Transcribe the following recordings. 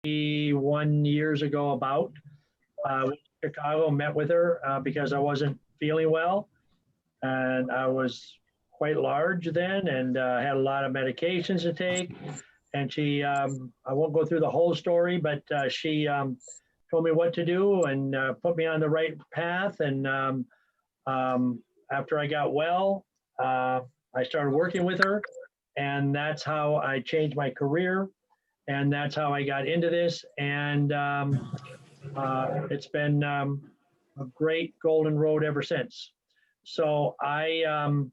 21 years ago about. Went to Chicago, met with her because I wasn't feeling well. And I was quite large then and had a lot of medications to take. And she, I won't go through the whole story, but she told me what to do and put me on the right path. And after I got well, I started working with her. And that's how I changed my career. And that's how I got into this. And it's been a great golden road ever since. So I'm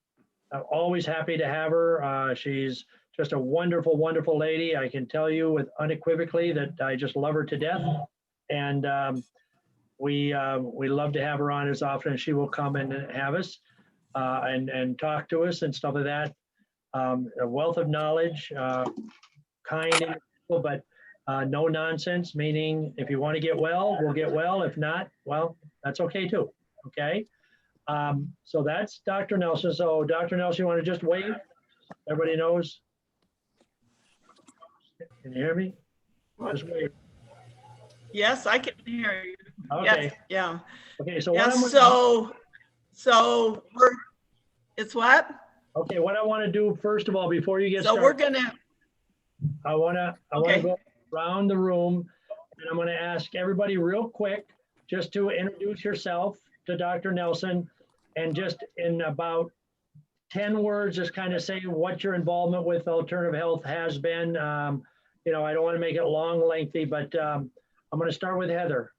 always happy to have her. She's just a wonderful, wonderful lady. I can tell you with unequivocally that I just love her to death. And we love to have her on as often as she will come and have us and talk to us and stuff like that. A wealth of knowledge, kind, but no nonsense, meaning if you want to get well, we'll get well. If not, well, that's okay too. Okay. So that's Dr. Nelson. So Dr. Nelson, you want to just wave? Everybody knows. Can you hear me? Just wave. Yes, I can hear you. Okay. Yes, yeah. Okay. So Yeah, what so it's what? Okay. What I want to do first of all, before you get So started, we're gonna. I want to Okay. go around the room and I'm going to ask everybody real quick just to introduce yourself to Dr. Nelson and just in about 10 words, just kind of say what your involvement with alternative health has been. You know, I don't want to make it long, lengthy, but I'm going to start with Heather.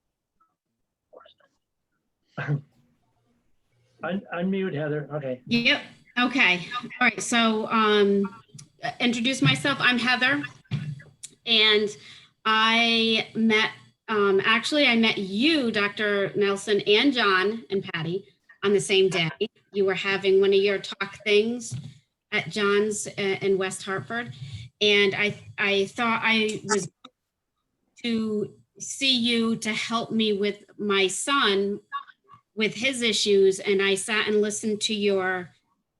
Unmute, Heather. Okay. Yep. Okay. All right. So introduce myself. I'm Heather. And I met, actually, I met you, Dr. Nelson, and John and Patty on the same day. You were having one of your talk things at John's in West Hartford. And I thought I was to see you to help me with my son with his issues. And I sat and listened to your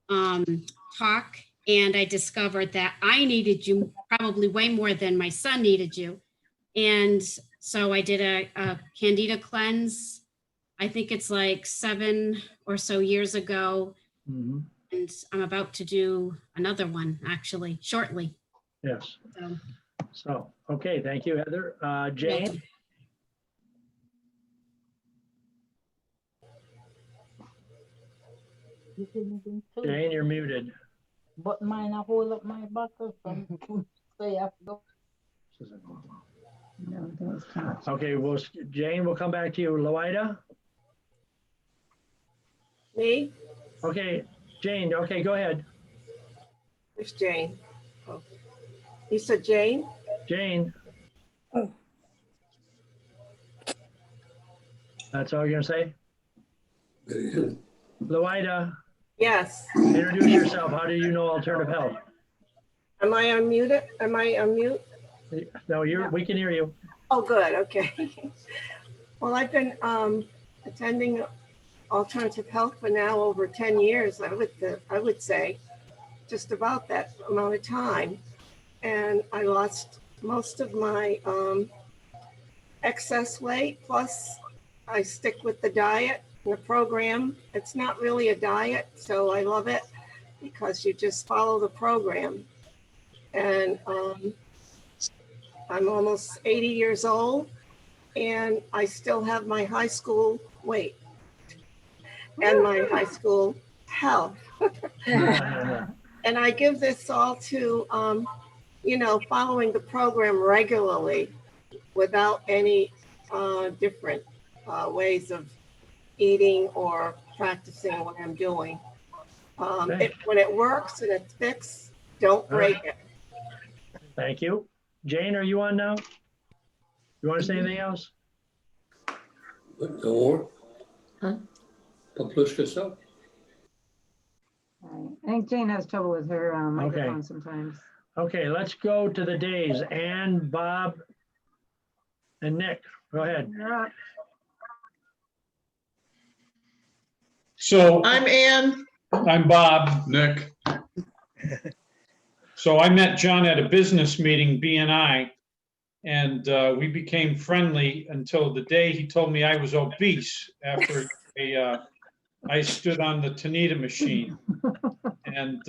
talk. And I discovered that I needed you probably way more than my son needed you. And so I did a Candida cleanse. I think it's like 7 or so years ago. Mm-hmm. And I'm about to do another one actually shortly. Yes. So, So, okay. Thank you, Heather. Jane? Jane, you're muted. But mine, I hold up my buckle from so you have to go. Okay, well, Jane, we'll come back to you. Loida? Me? Okay, Jane, okay, go ahead. Where's Jane? Oh. You said Jane? Jane. Oh. That's all you're gonna say? Loida, Yes. introduce yourself. How do you know alternative health? Am I unmuted? Am I on mute? No, we can hear you. Oh, good. Okay. Well, I've been attending alternative health for now over 10 years, I would say, just about that amount of time. And I lost most of my excess weight. Plus, I stick with the diet and the program. It's not really a diet, so I love it because you just follow the program. And I'm almost 80 years old and I still have my high school weight and my high school health. And I give this all to, following the program regularly without any different ways of eating or practicing what I'm doing. When it works and it's fixed, don't break it. Thank you. Jane, are you on now? You want to say anything else? No. Publish yourself. I think Jane has trouble with her microphone sometimes. Okay, let's go to the days. Ann, Bob, and Nick. Go ahead. So I'm Ann. I'm Bob. Nick. So I met John at a business meeting, BNI, And we became friendly until the day he told me I was obese after I stood on the Tanita machine. And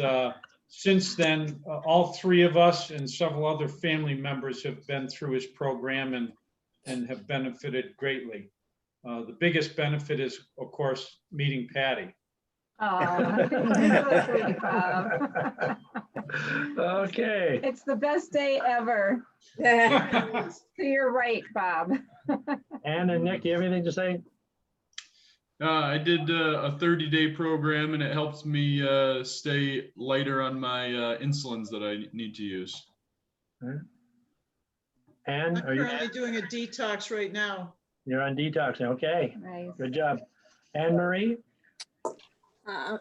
since then, all three of us and several other family members have been through his program and have benefited greatly. The biggest benefit is, of course, meeting Patty. Oh, so sweet, Bob. Okay, It's the best day ever. So you're right, Bob. Ann and Nick, you have anything to say? I did a 30-day program, and it helps me stay lighter on my insulins that I need to use. Ann, I'm are you, currently doing a detox right now. you're on detox, okay, Nice. good job. Anne Marie? I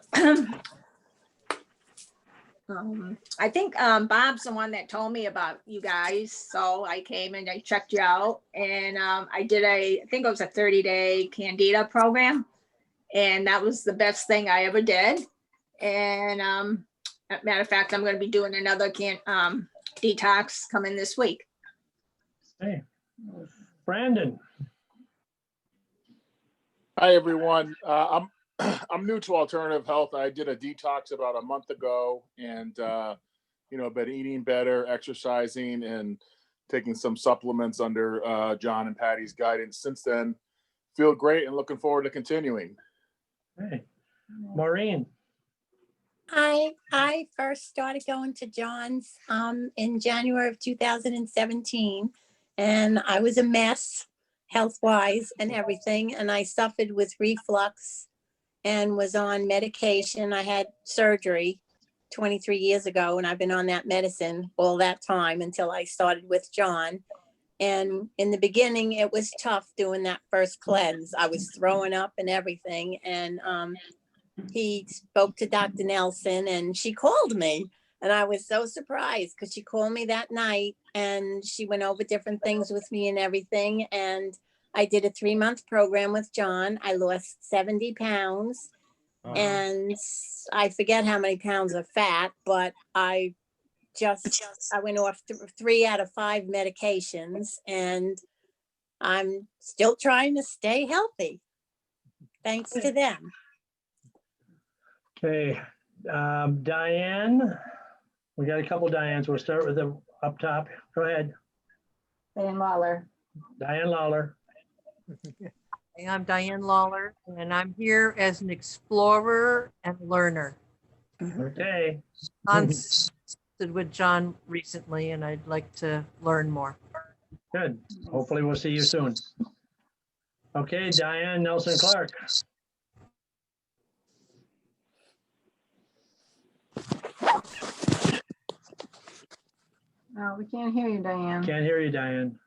think Bob's the one that told me about you guys. So I came and I checked you out, and I did I think it was a 30-day Candida program. And that was the best thing I ever did. And matter of fact, I'm going to be doing another detox coming this week. Hey, Brandon? Hi, everyone. I'm new to alternative health. I did a detox about a month ago and, been eating better, exercising, and taking some supplements under John and Patty's guidance since then. Feel great and looking forward to continuing. Hey, Maureen? I first started going to John's in January of 2017, and I was a mess health-wise and everything, and I suffered with reflux and was on medication. I had surgery 23 years ago, and I've been on that medicine all that time until I started with John. And in the beginning, it was tough doing that first cleanse. I was throwing up and everything, and he spoke to Dr. Nelson, and she called me, and I was so surprised because she called me that night and she went over different things with me and everything. And I did a 3-month program with John. I lost 70 pounds and I forget how many pounds of fat, but I went off 3 out of 5 medications, and I'm still trying to stay healthy. Thanks to them. Okay, Diane? We got a couple Dianes. We'll start with the up top. Go ahead, Diane Lawler. Diane Lawler. I'm Diane Lawler, and I'm here as an explorer and learner. Okay, Consulted with John recently, and I'd like to learn more. good. Hopefully we'll see you soon. Okay, Diane Nelson Clark. Oh, we can't hear you, Diane. Can't hear you, Diane.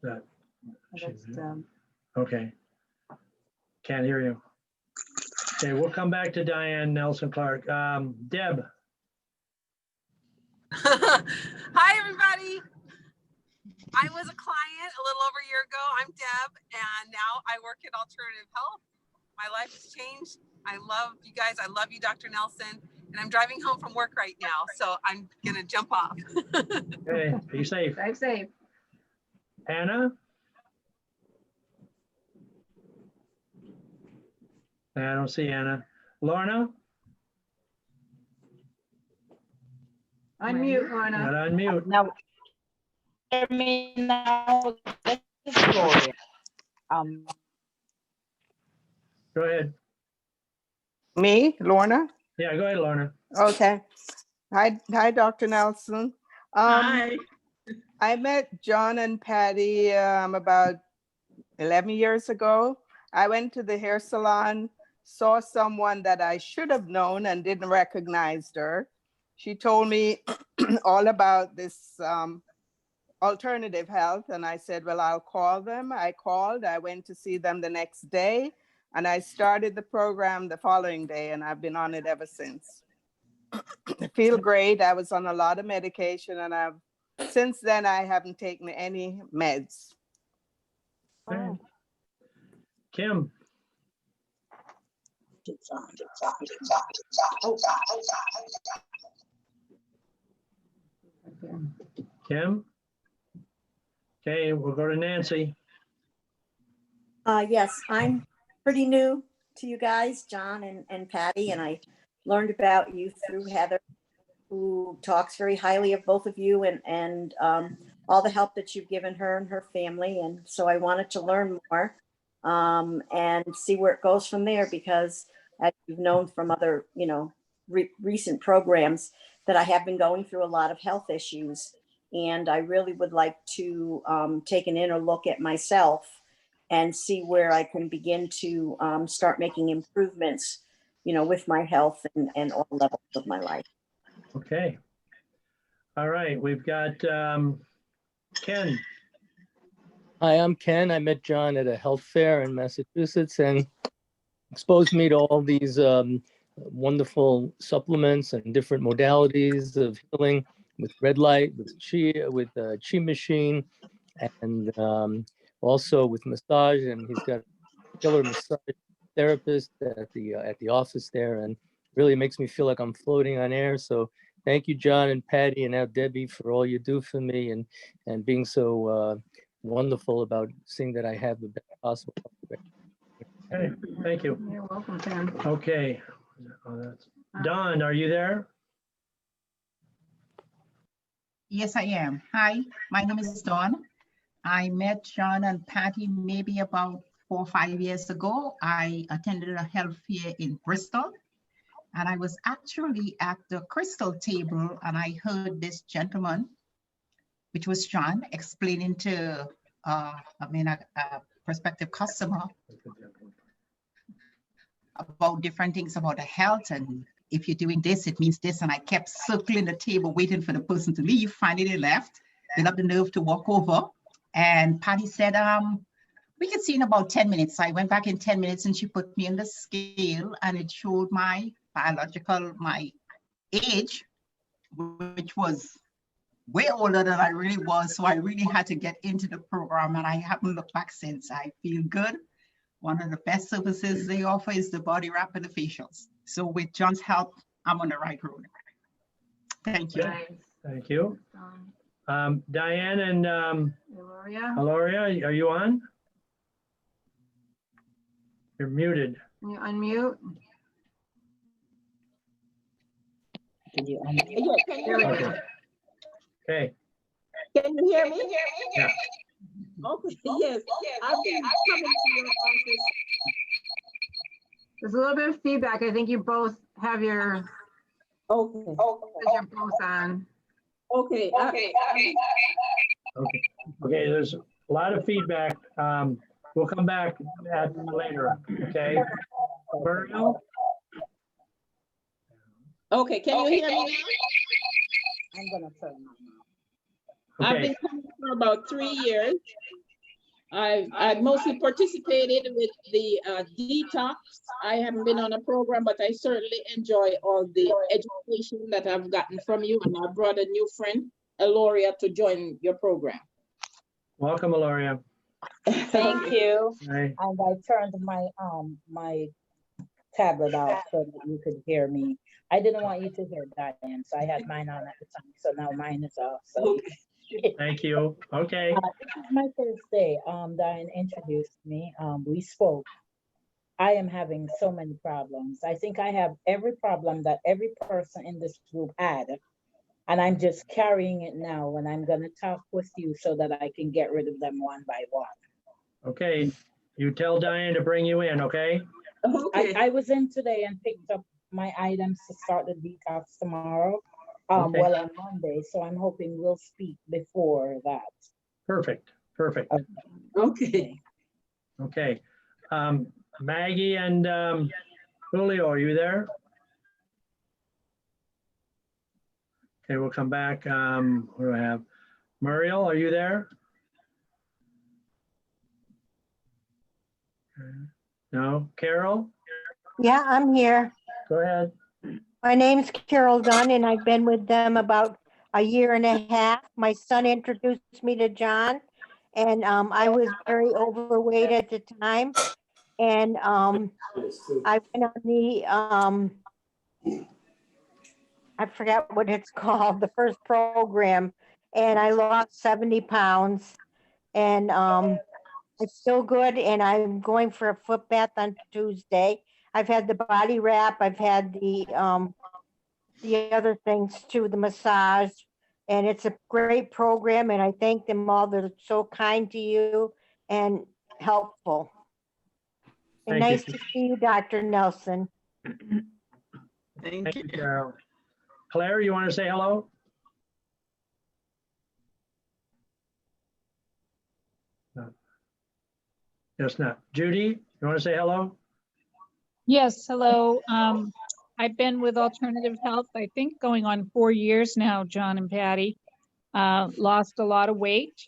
That- That's, Okay. Can't hear you. Okay, we'll come back to Diane Nelson Clark. Deb? Hi, everybody. I was a client a little over a year ago. I'm Deb, and now I work at Alternative Health. My life has changed. I love you guys. I love you, Dr. Nelson. And I'm driving home from work right now, so I'm going to jump off. Okay, be safe. drive safe. Anna? I don't see Anna. Lorna? Unmute, Not Lorna. on mute. Now, hear me now. This is Gloria. Go ahead. Me, Lorna? Yeah, go ahead, Lorna. Okay. Hi, Dr. Nelson. Hi. I met John and Patty about 11 years ago. I went to the hair salon, saw someone that I should have known and didn't recognize her. She told me all about this alternative health, and I said, well, I'll call them. I called, I went to see them the next day, and I started the program the following day, and I've been on it ever since. I feel great. I was on a lot of medication, and since then I haven't taken any meds. Okay. Kim? Kim? Okay, we'll go to Nancy. Yes, I'm pretty new to you guys, John and Patty, and I learned about you through Heather, who talks very highly of both of you and all the help that you've given her and her family. And so I wanted to learn more and see where it goes from there, because as you've known from other, recent programs, that I have been going through a lot of health issues. And I really would like to take an inner look at myself and see where I can begin to start making improvements, with my health and all levels of my life. Okay. All right, we've got Ken. Hi, I'm Ken. I met John at a health fair in Massachusetts and exposed me to all these wonderful supplements and different modalities of healing with red light, with chi machine, and also with massage. And he's got a killer massage therapist at the office there, and really makes me feel like I'm floating on air. So thank you, John and Patty, and now Debbie, for all you do for me and being so wonderful about seeing that I have the best possible. Okay, thank you. You're welcome, Ken. Okay. Dawn, are you there? Yes, I am. Hi, my name is Dawn. I met John and Patty maybe about 4 or 5 years ago. I attended a health fair in Bristol, and I was actually at the crystal table, and I heard this gentleman, which was John, explaining to a prospective customer about different things about the health, and if you're doing this, it means this. And I kept circling the table, waiting for the person to leave. Finally, they left. They had the nerve to walk over. And Patty said, we can see in about 10 minutes. So I went back in 10 minutes and she put me on the scale, and it showed my age, which was way older than I really was. So I really had to get into the program, and I haven't looked back since. I feel good. One of the best services they offer is the body wrap and the facials. So with John's help, I'm on the right road. Thank you. Thank you. Diane and Aloria, are you on? You're muted. Can you unmute? Can you unmute? Okay. Can you hear me? Yeah. Okay, yes. I've been coming to your office. There's a little bit of feedback. I think you both have your. Okay. You're both on. Okay. Okay, there's a lot of feedback. We'll come back at later, okay? Bernal? Okay, can you hear me now? I'm gonna turn my mouth. I've been coming for about 3 years. I've mostly participated with the detox. I haven't been on a program, but I certainly enjoy all the education that I've gotten from you. And I brought a new friend, Aloria, to join your program. Welcome, Aloria. Thank you. Hi. And I turned my my tablet off so that you could hear me. I didn't want you to hear Diane, so I had mine on at the time. So now mine is off. So Thank you. Okay. this is my first day. Diane introduced me. We spoke. I am having so many problems. I think I have every problem that every person in this group had. And I'm just carrying it now, and I'm gonna talk with you so that I can get rid of them one by one. Okay. You tell Diane to bring you in, okay? I was in today and picked up my items to start the detox tomorrow. Okay. Well, on Monday, so I'm hoping we'll speak before that. Perfect. Perfect. Okay. Okay. Maggie and Julio, are you there? Okay, we'll come back. What do I have? Muriel, are you there? No. Carol? Yeah, I'm here. Go ahead. My name's Carol Dunn, and I've been with them about a year and a half. My son introduced me to John, and I was very overweight at the time. And I went on the, I forgot what it's called, the first program, and I lost 70 pounds. And it's still good, and I'm going for a foot bath on Tuesday. I've had the body wrap, I've had the other things too, the massage, and it's a great program, and I thank them all. They're so kind to you and helpful. And Thank you. nice to see you, Dr. Nelson. Thank you, Carol. Claire, you want to say hello? No. Yes, not. Judy, you want to say hello? Yes, hello. I've been with Alternative Health, I think going on 4 years now, John and Patty. Lost a lot of weight,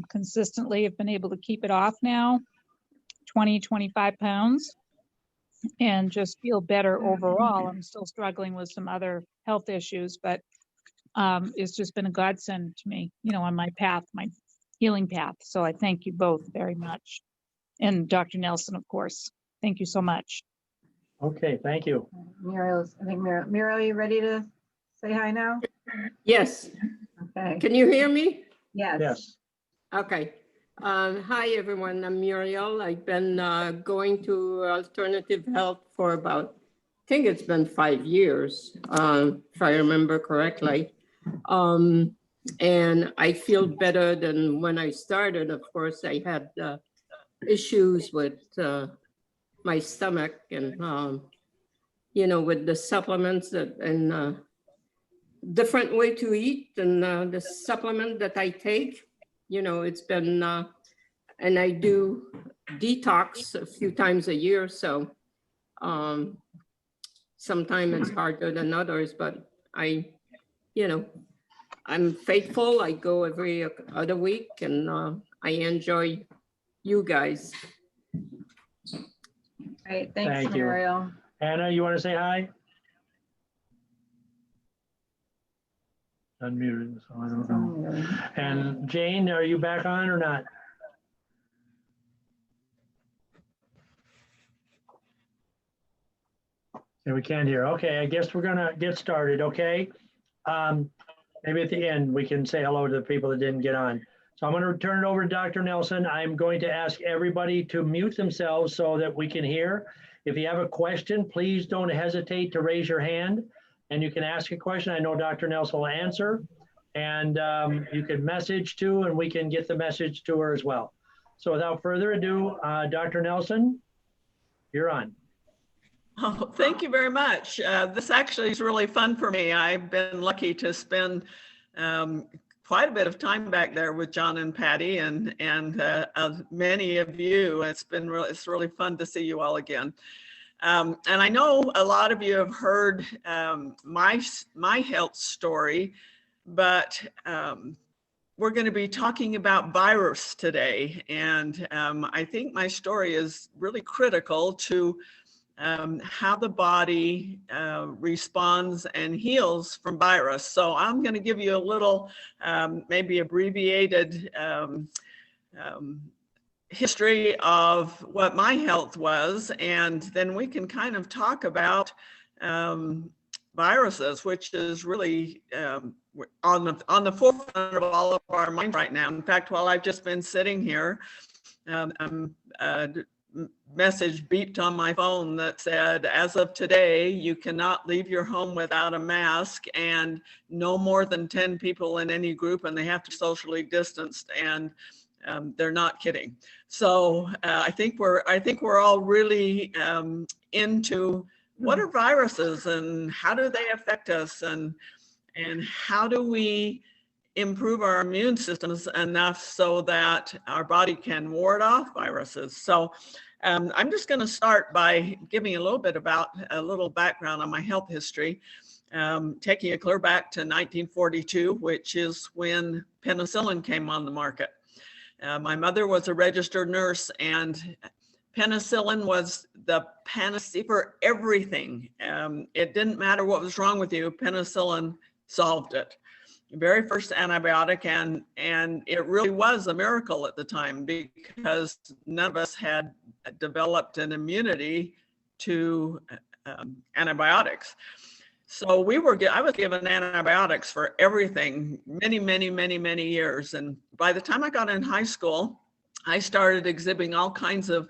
consistently have been able to keep it off now, 20, 25 pounds, and just feel better overall. I'm still struggling with some other health issues, but it's just been a godsend to me, you know, on my path, my healing path. So I thank you both very much. And Dr. Nelson, of course, thank you so much. Okay, thank you. Muriel's, I think Muriel, you ready to say hi now? Yes. Okay. Can you hear me? Yes. Yes. Okay. Hi, everyone. I'm Muriel. I've been going to Alternative Health for about, I think it's been 5 years, if I remember correctly. And I feel better than when I started. Of course, I had issues with my stomach and, you know, with the supplements that, and different way to eat and the supplement that I take, you know, it's been, and I do detox a few times a year. So sometimes it's harder than others, but I, you know, I'm faithful. I go every other week and I enjoy you guys. Great, thanks, Thank you. Muriel. Anna, you want to say hi? Unmuted, so I don't know. And Jane, are you back on or not? Yeah, we can't hear. Okay, I guess we're gonna get started, okay? Maybe at the end, we can say hello to the people that didn't get on. So I'm gonna turn it over to Dr. Nelson. I'm going to ask everybody to mute themselves so that we can hear. If you have a question, please don't hesitate to raise your hand and you can ask a question. I know Dr. Nelson will answer, and you can message too, and we can get the message to her as well. So without further ado, Dr. Nelson, you're on. Oh, thank you very much. This actually is really fun for me. I've been lucky to spend quite a bit of time back there with John and Patty and many of you. It's really fun to see you all again. And I know a lot of you have heard my health story, but we're going to be talking about virus today. And I think my story is really critical to how the body responds and heals from virus. So I'm going to give you a little, maybe abbreviated history of what my health was, and then we can kind of talk about viruses, which is really on the forefront of all of our minds right now. In fact, while I've just been sitting here, message beeped on my phone that said, as of today, you cannot leave your home without a mask, and no more than 10 people in any group, and they have to be socially distanced, and they're not kidding. So I think we're all really into what are viruses and how do they affect us, and how do we improve our immune systems enough so that our body can ward off viruses. So I'm just going to start by giving a little background on my health history, taking you clear back to 1942, which is when penicillin came on the market. My mother was a registered nurse, and penicillin was the panacea for everything. It didn't matter what was wrong with you, penicillin solved it. Very first antibiotic, and it really was a miracle at the time because none of us had developed an immunity to antibiotics. So I was given antibiotics for everything many years. And by the time I got in high school, I started exhibiting all kinds of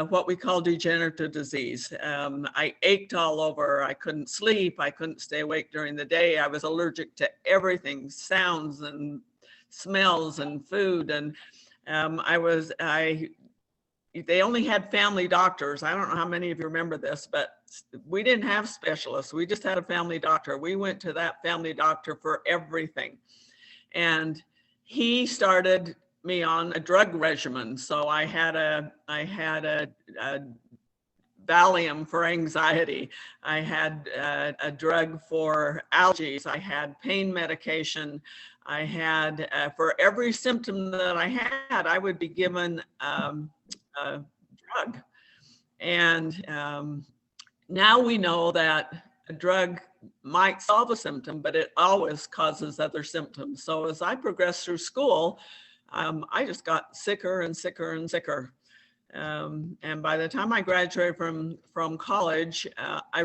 what we call degenerative disease. I ached all over. I couldn't sleep. I couldn't stay awake during the day. I was allergic to everything, sounds and smells and food. And they only had family doctors. I don't know how many of you remember this, but we didn't have specialists. We just had a family doctor. We went to that family doctor for everything. And he started me on a drug regimen. So I had a Valium for anxiety. I had a drug for allergies. I had pain medication. I had, for every symptom that I had, I would be given a drug. And now we know that a drug might solve a symptom, but it always causes other symptoms. So as I progressed through school, I just got sicker and sicker and sicker. And by the time I graduated from college, I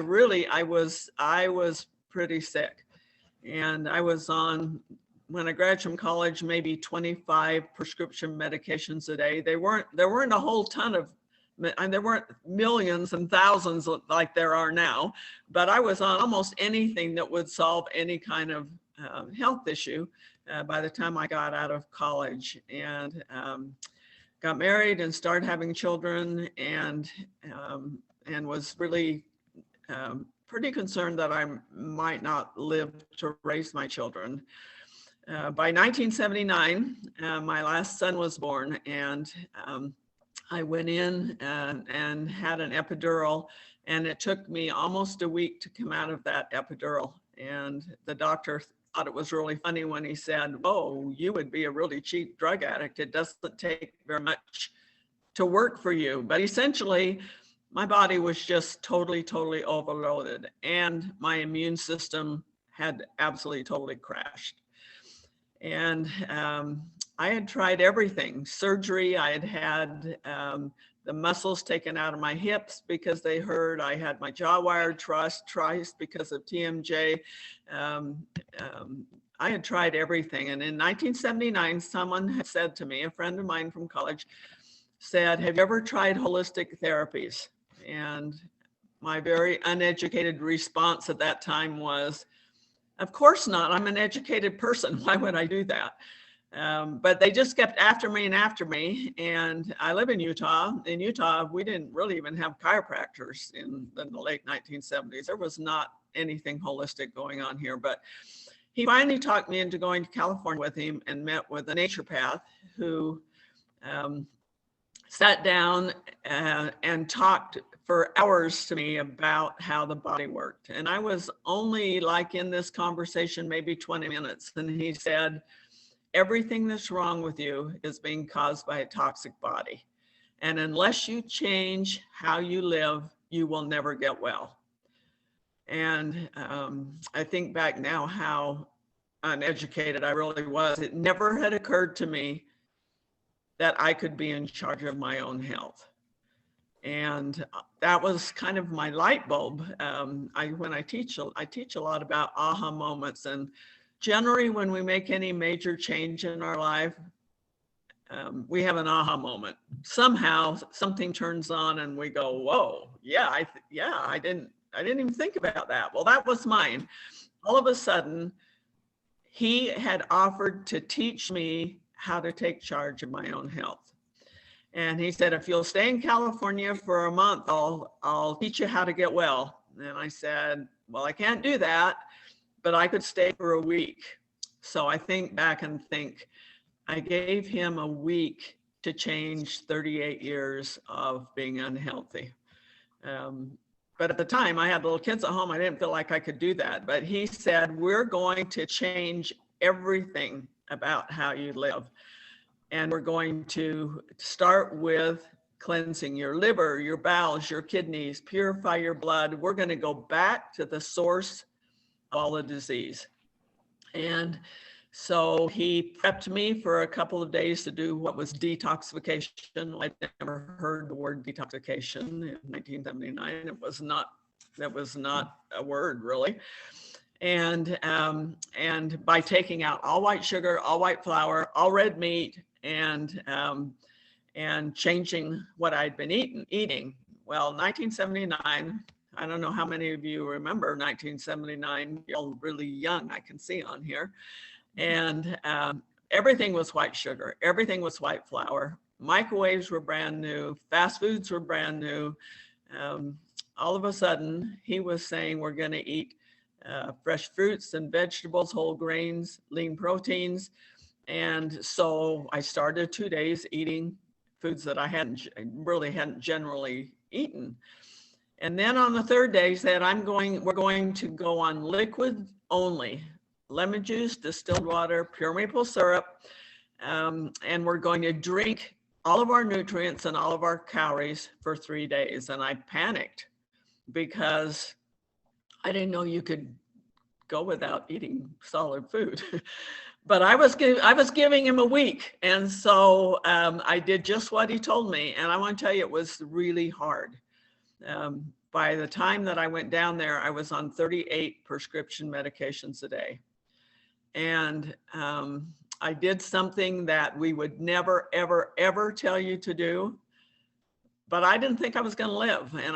was pretty sick. And I was on, when I graduated from college, maybe 25 prescription medications a day. There weren't a whole ton of, and there weren't millions and thousands like there are now, but I was on almost anything that would solve any kind of health issue by the time I got out of college, and got married and started having children, and was really pretty concerned that I might not live to raise my children. By 1979, my last son was born, and I went in and had an epidural, and it took me almost a week to come out of that epidural. And the doctor thought it was really funny when he said, "Oh, you would be a really cheap drug addict. It doesn't take very much to work for you." But essentially, my body was just totally overloaded, and my immune system had absolutely totally crashed. And I had tried everything, surgery. I had the muscles taken out of my hips because they hurt. I had my jaw wired twice because of TMJ. I had tried everything. And in 1979, someone had said to me, a friend of mine from college said, "Have you ever tried holistic therapies?" And my very uneducated response at that time was, "Of course not. I'm an educated person. Why would I do that?" But they just kept after me and after me. And I live in Utah. In Utah, we didn't really even have chiropractors in the late 1970s. There was not anything holistic going on here. But he finally talked me into going to California with him and met with a naturopath who sat down and talked for hours to me about how the body worked. And I was only like in this conversation, maybe 20 minutes. And he said, "Everything that's wrong with you is being caused by a toxic body. And unless you change how you live, you will never get well." And I think back now how uneducated I really was. It never had occurred to me that I could be in charge of my own health. And that was kind of my light bulb. When I teach a lot about aha moments. And generally, when we make any major change in our life, we have an aha moment. Somehow something turns on and we go, "Whoa, yeah, I didn't even think about that." Well, that was mine. All of a sudden, he had offered to teach me how to take charge of my own health. And he said, "If you'll stay in California for a month, I'll teach you how to get well." And I said, "Well, I can't do that, but I could stay for a week." So I think back and think, I gave him a week to change 38 years of being unhealthy. But at the time, I had little kids at home. I didn't feel like I could do that. But he said, "We're going to change everything about how you live. And we're going to start with cleansing your liver, your bowels, your kidneys, purify your blood. We're going to go back to the source of all the disease." And so he prepped me for a couple of days to do what was detoxification. I'd never heard the word detoxification in 1979. It was not that was not a word really. And by taking out all white sugar, all white flour, all red meat, and changing what I'd been eating. Well, 1979, I don't know how many of you remember 1979. You're all really young, I can see on here. And everything was white sugar. Everything was white flour. Microwaves were brand new. Fast foods were brand new. All of a sudden, he was saying we're going to eat fresh fruits and vegetables, whole grains, lean proteins. And so I started 2 days eating foods that I really hadn't generally eaten. And then on the third day, he said, we're going to go on liquid only, lemon juice, distilled water, pure maple syrup, and we're going to drink all of our nutrients and all of our calories for 3 days. And I panicked because I didn't know you could go without eating solid food. But I was giving him a week. And so I did just what he told me. And I want to tell you, it was really hard. By the time that I went down there, I was on 38 prescription medications a day. And I did something that we would never, ever, ever tell you to do. But I didn't think I was going to live. And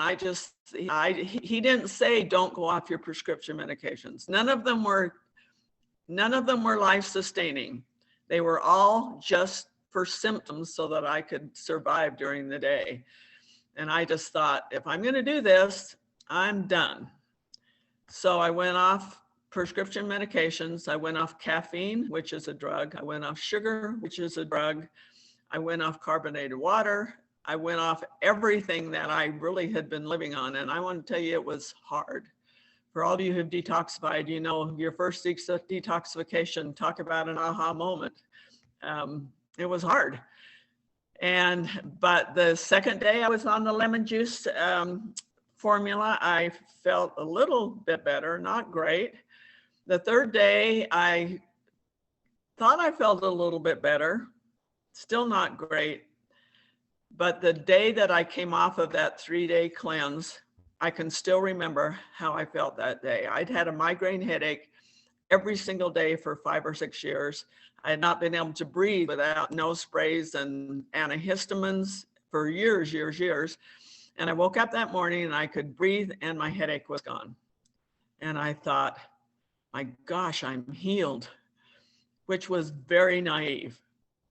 he didn't say, don't go off your prescription medications. None of them were life-sustaining. They were all just for symptoms so that I could survive during the day. And I just thought, if I'm going to do this, I'm done. So I went off prescription medications. I went off caffeine, which is a drug. I went off sugar, which is a drug. I went off carbonated water. I went off everything that I really had been living on. And I want to tell you, it was hard. For all of you who've detoxified, you know, your first week's of detoxification, talk about an aha moment. It was hard. But the second day I was on the lemon juice formula, I felt a little bit better, not great. The third day, I thought I felt a little bit better, still not great. But the day that I came off of that 3-day cleanse, I can still remember how I felt that day. I'd had a migraine headache every single day for 5 or 6 years. I had not been able to breathe without nose sprays and antihistamines for years. And I woke up that morning and I could breathe and my headache was gone. And I thought, my gosh, I'm healed, which was very naive.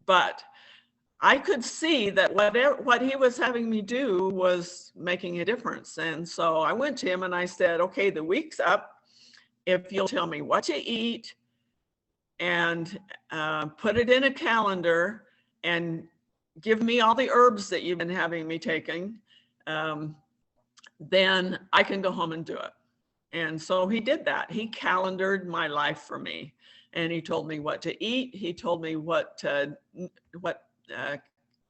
But I could see that what he was having me do was making a difference. And so I went to him and I said, okay, the week's up. If you'll tell me what to eat and put it in a calendar and give me all the herbs that you've been having me taking, then I can go home and do it. And so he did that. He calendared my life for me. And he told me what to eat. He told me what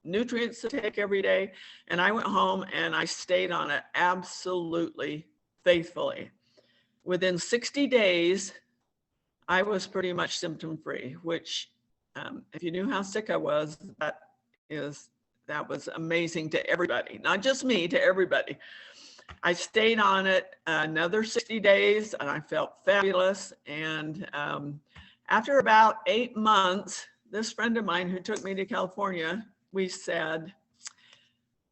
nutrients to take every day. And I went home and I stayed on it absolutely faithfully. Within 60 days, I was pretty much symptom-free, which if you knew how sick I was, that was amazing to everybody, not just me, to everybody. I stayed on it another 60 days and I felt fabulous. And after about 8 months, this friend of mine who took me to California, we said,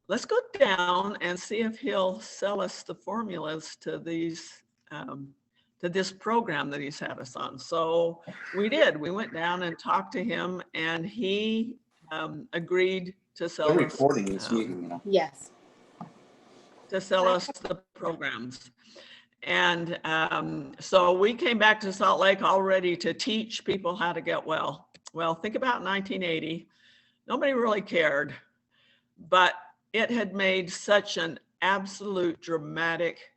let's go down and see if he'll sell us the formulas to this program that he's had us on. So we did. We went down and talked to him and he agreed to sell us. Recording this meeting, you know. Yes. To sell us the programs. And so we came back to Salt Lake all ready to teach people how to get well. Well, think about 1980. Nobody really cared, but it had made such an absolute dramatic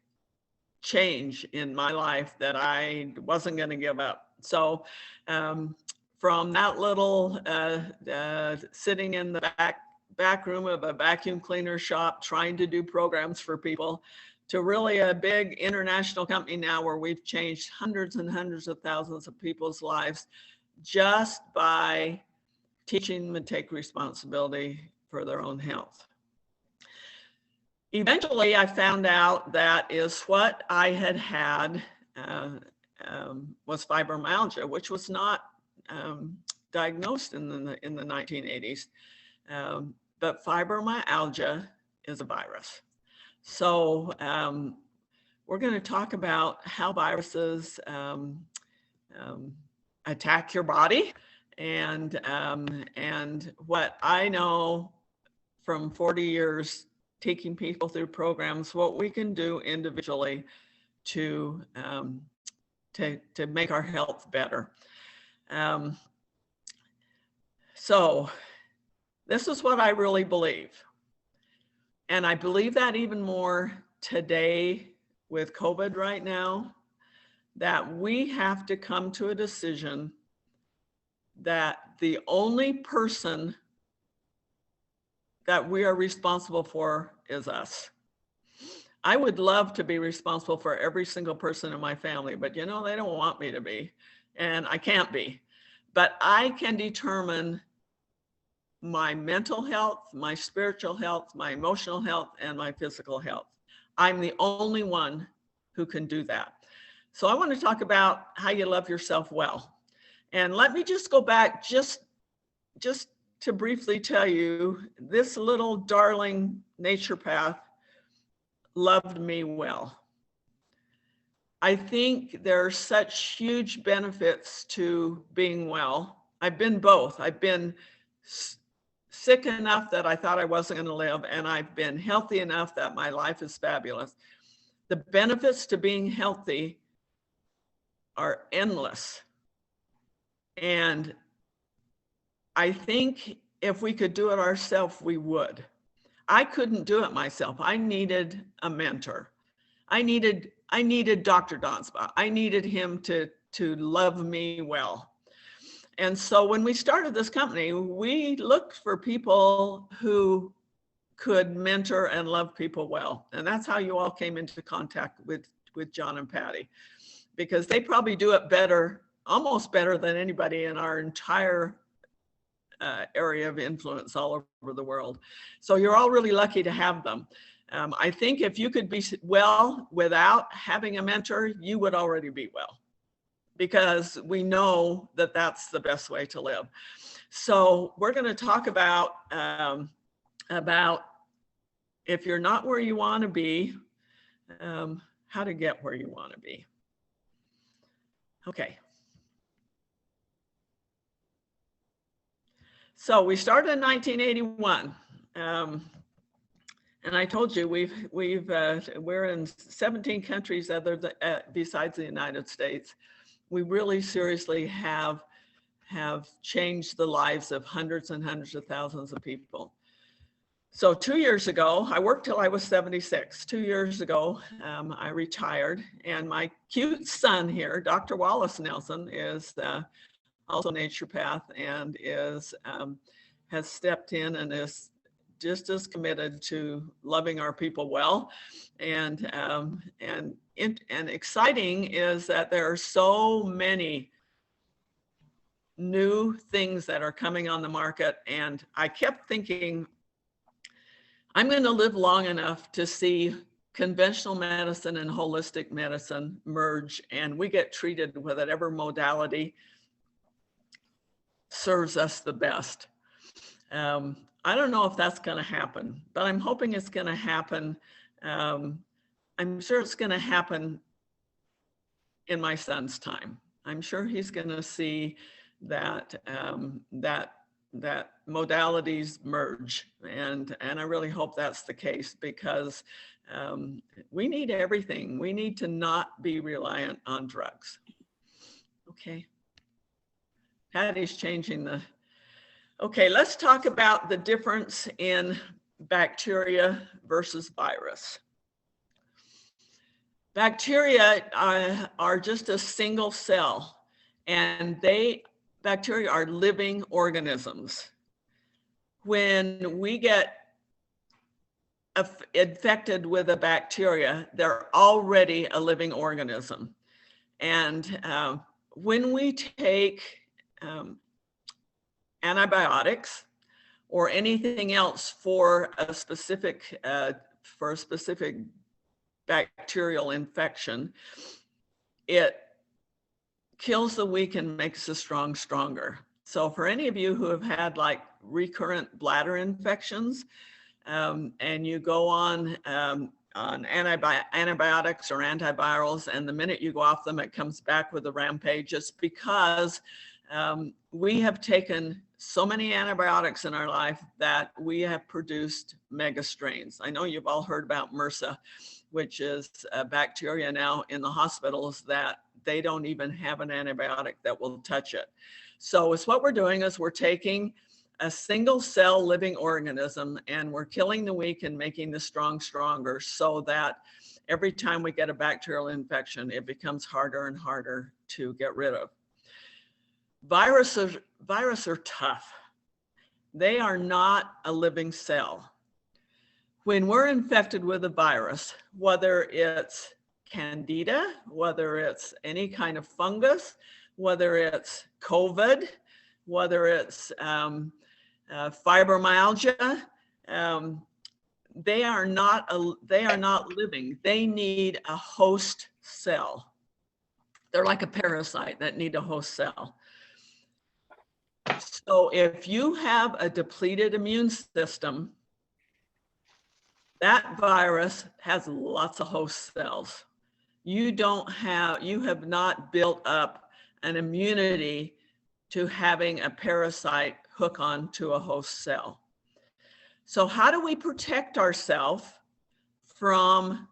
change in my life that I wasn't going to give up. So from that little sitting in the back room of a vacuum cleaner shop trying to do programs for people to really a big international company now where we've changed hundreds and hundreds of thousands of people's lives just by teaching them to take responsibility for their own health. Eventually, I found out that is what I had was fibromyalgia, which was not diagnosed in the 1980s. But fibromyalgia is a virus. So we're going to talk about how viruses attack your body, and what I know from 40 years taking people through programs, what we can do individually to make our health better. So this is what I really believe. And I believe that even more today with COVID right now, that we have to come to a decision that the only person that we are responsible for is us. I would love to be responsible for every single person in my family, but you know, they don't want me to be, and I can't be. But I can determine my mental health, my spiritual health, my emotional health, and my physical health. I'm the only one who can do that. So I want to talk about how you love yourself well. And let me just go back just to briefly tell you, this little darling naturopath loved me well. I think there are such huge benefits to being well. I've been both. I've been sick enough that I thought I wasn't going to live, and I've been healthy enough that my life is fabulous. The benefits to being healthy are endless. And I think if we could do it ourselves, we would. I couldn't do it myself. I needed a mentor. I needed Dr. Donsbaugh. I needed him to love me well. And so when we started this company, we looked for people who could mentor and love people well. And that's how you all came into contact with John and Patty, because they probably do it better, almost better than anybody in our entire area of influence all over the world. So you're all really lucky to have them. I think if you could be well without having a mentor, you would already be well, because we know that that's the best way to live. So we're going to talk about if you're not where you want to be, how to get where you want to be. Okay. So we started in 1981. And I told you we're in 17 countries besides the United States. We really seriously have changed the lives of hundreds and hundreds of thousands of people. So 2 years ago, I worked till I was 76. 2 years ago, I retired, and my cute son here, Dr. Wallace Nelson, is also a naturopath and has stepped in and is just as committed to loving our people well. And exciting is that there are so many new things that are coming on the market. And I kept thinking, I'm going to live long enough to see conventional medicine and holistic medicine merge, and we get treated with whatever modality serves us the best. I don't know if that's going to happen, but I'm hoping it's going to happen. I'm sure it's going to happen in my son's time. I'm sure he's going to see that that modalities merge, and I really hope that's the case, because we need everything. We need to not be reliant on drugs. Okay. Patty's changing the. Okay, let's talk about the difference in bacteria versus virus. Bacteria are just a single cell, and bacteria are living organisms. When we get infected with a bacteria, they're already a living organism. And when we take antibiotics or anything else for a specific for a specific bacterial infection, it kills the weak and makes the strong stronger. So for any of you who have had like recurrent bladder infections, and you go on antibiotics or antivirals, and the minute you go off them, it comes back with a rampage. It's because we have taken so many antibiotics in our life that we have produced mega strains. I know you've all heard about MRSA, which is a bacteria now in the hospitals that they don't even have an antibiotic that will touch it. So it's what we're doing is we're taking a single cell living organism and we're killing the weak and making the strong stronger, so that every time we get a bacterial infection, it becomes harder and harder to get rid of. Viruses are tough. They are not a living cell. When we're infected with a virus, whether it's Candida, whether it's any kind of fungus, whether it's COVID, whether it's fibromyalgia, they are not living. They need a host cell. They're like a parasite that need a host cell. So if you have a depleted immune system, that virus has lots of host cells. You have not built up an immunity to having a parasite hook on to a host cell. So how do we protect ourselves from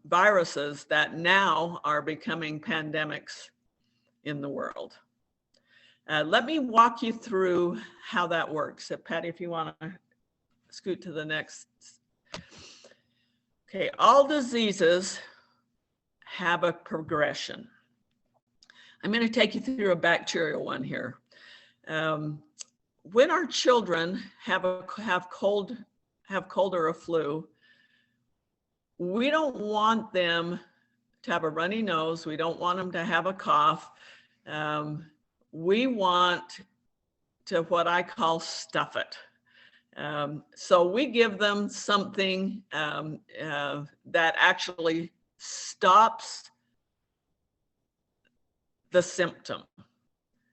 viruses that now are becoming pandemics in the world? Let me walk you through how that works. So Patty, if you want to scoot to the next. Okay, all diseases have a progression. I'm going to take you through a bacterial one here. When our children have cold or a flu, we don't want them to have a runny nose. We don't want them to have a cough. We want to what I call stuff it. So we give them something that actually stops the symptom.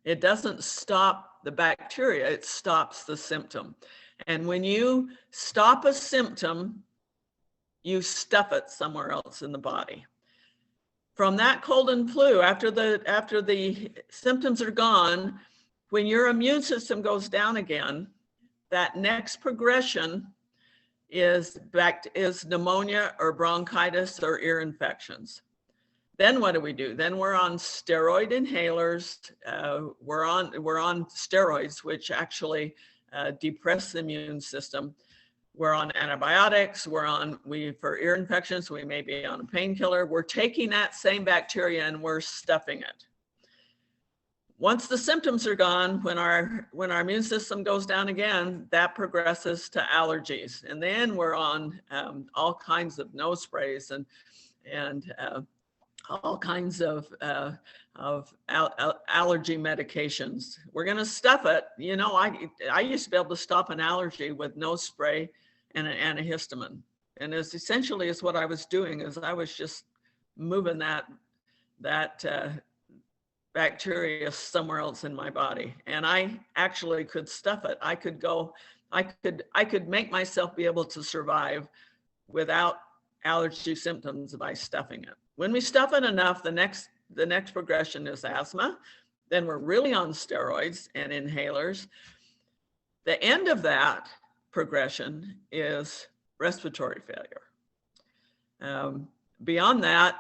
It doesn't stop the bacteria, it stops the symptom. And when you stop a symptom, you stuff it somewhere else in the body. From that cold and flu, after the symptoms are gone, when your immune system goes down again, that next progression is pneumonia or bronchitis or ear infections. Then what do? Then we're on steroid inhalers. We're on steroids, which actually depress the immune system. We're on antibiotics. For ear infections, we may be on a painkiller. We're taking that same bacteria and we're stuffing it. Once the symptoms are gone, when our immune system goes down again, that progresses to allergies. And then we're on all kinds of nose sprays and all kinds of allergy medications. We're going to stuff it. You know, I used to be able to stop an allergy with nose spray and an antihistamine. And it's essentially is what I was doing is I was just moving that bacteria somewhere else in my body. And I actually could stuff it. I could make myself be able to survive without allergy symptoms by stuffing it. When we stuff it enough, the next progression is asthma. Then we're really on steroids and inhalers. The end of that progression is respiratory failure. Beyond that,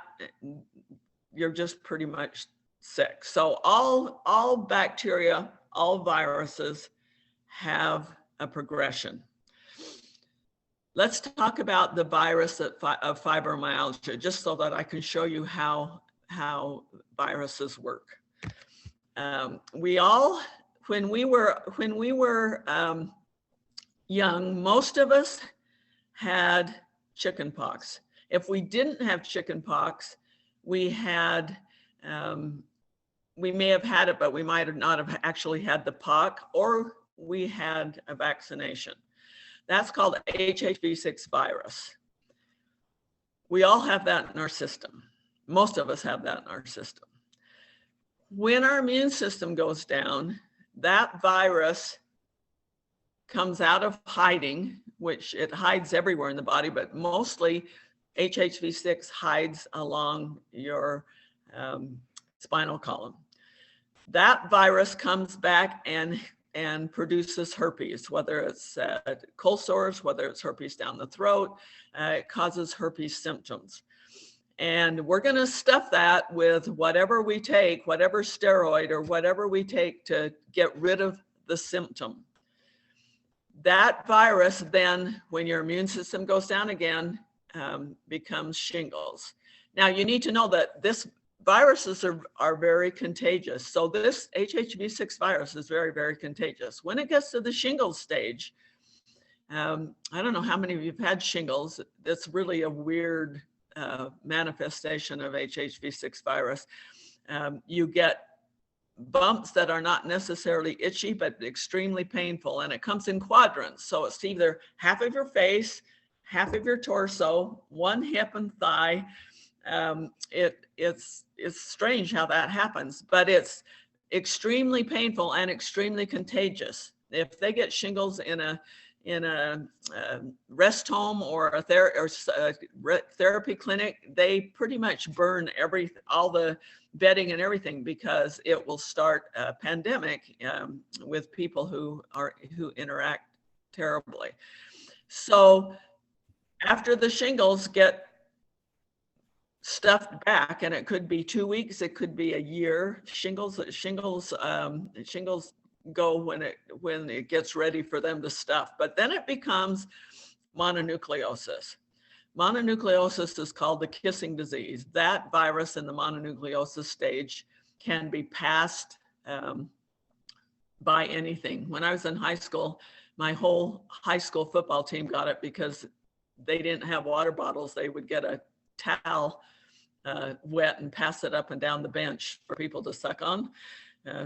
you're just pretty much sick. So all bacteria, all viruses have a progression. Let's talk about the virus of fibromyalgia, just so that I can show you how viruses work. When we were young, most of us had chickenpox. If we didn't have chickenpox, we may have had it, but we might not have actually had the pox, or we had a vaccination. That's called HHV6 virus. We all have that in our system. Most of us have that in our system. When our immune system goes down, that virus comes out of hiding, which it hides everywhere in the body, but mostly HHV6 hides along your spinal column. That virus comes back and produces herpes, whether it's cold sores, whether it's herpes down the throat, it causes herpes symptoms. And we're going to stuff that with whatever we take, whatever steroid or whatever we take to get rid of the symptom. That virus then, when your immune system goes down again, becomes shingles. Now you need to know that viruses are very contagious. So this HHV6 virus is very, very contagious. When it gets to the shingles stage, I don't know how many of you have had shingles. It's really a weird manifestation of HHV6 virus. You get bumps that are not necessarily itchy, but extremely painful, and it comes in quadrants. So it's either half of your face, half of your torso, one hip and thigh. It's strange how that happens, but it's extremely painful and extremely contagious. If they get shingles in a rest home or a therapy clinic, they pretty much burn all the bedding and everything, because it will start a pandemic with people who interact terribly. So after the shingles get stuffed back, and it could be 2 weeks, it could be a year. Shingles go when it gets ready for them to stuff, but then it becomes mononucleosis. Mononucleosis is called the kissing disease. That virus in the mononucleosis stage can be passed by anything. When I was in high school, my whole high school football team got it because they didn't have water bottles. They would get a towel wet and pass it up and down the bench for people to suck on.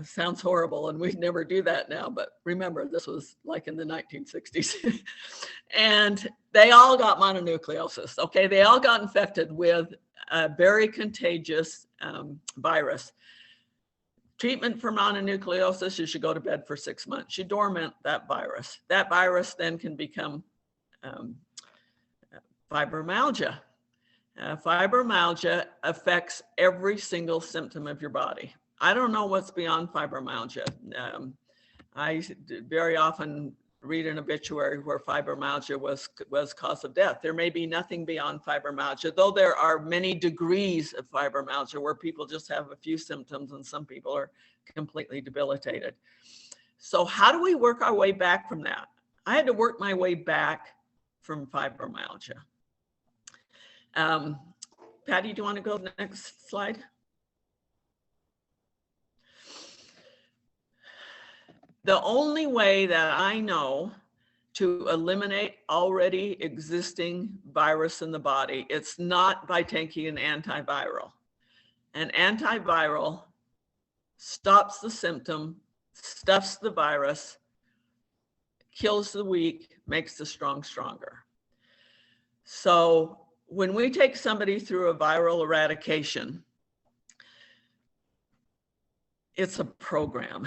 Sounds horrible, and we'd never do that now, but remember, this was like in the 1960s. And they all got mononucleosis, okay? They all got infected with a very contagious virus. Treatment for mononucleosis, you should go to bed for 6 months. You dormant that virus. That virus then can become fibromyalgia. Fibromyalgia affects every single symptom of your body. I don't know what's beyond fibromyalgia. I very often read an obituary where fibromyalgia was cause of death. There may be nothing beyond fibromyalgia, though there are many degrees of fibromyalgia where people just have a few symptoms and some people are completely debilitated. So how do we work our way back from that? I had to work my way back from fibromyalgia. Patty, do you want to go to the next slide? The only way that I know to eliminate already existing virus in the body, it's not by taking an antiviral. An antiviral stops the symptom, stuffs the virus, kills the weak, makes the strong stronger. So when we take somebody through a viral eradication, it's a program.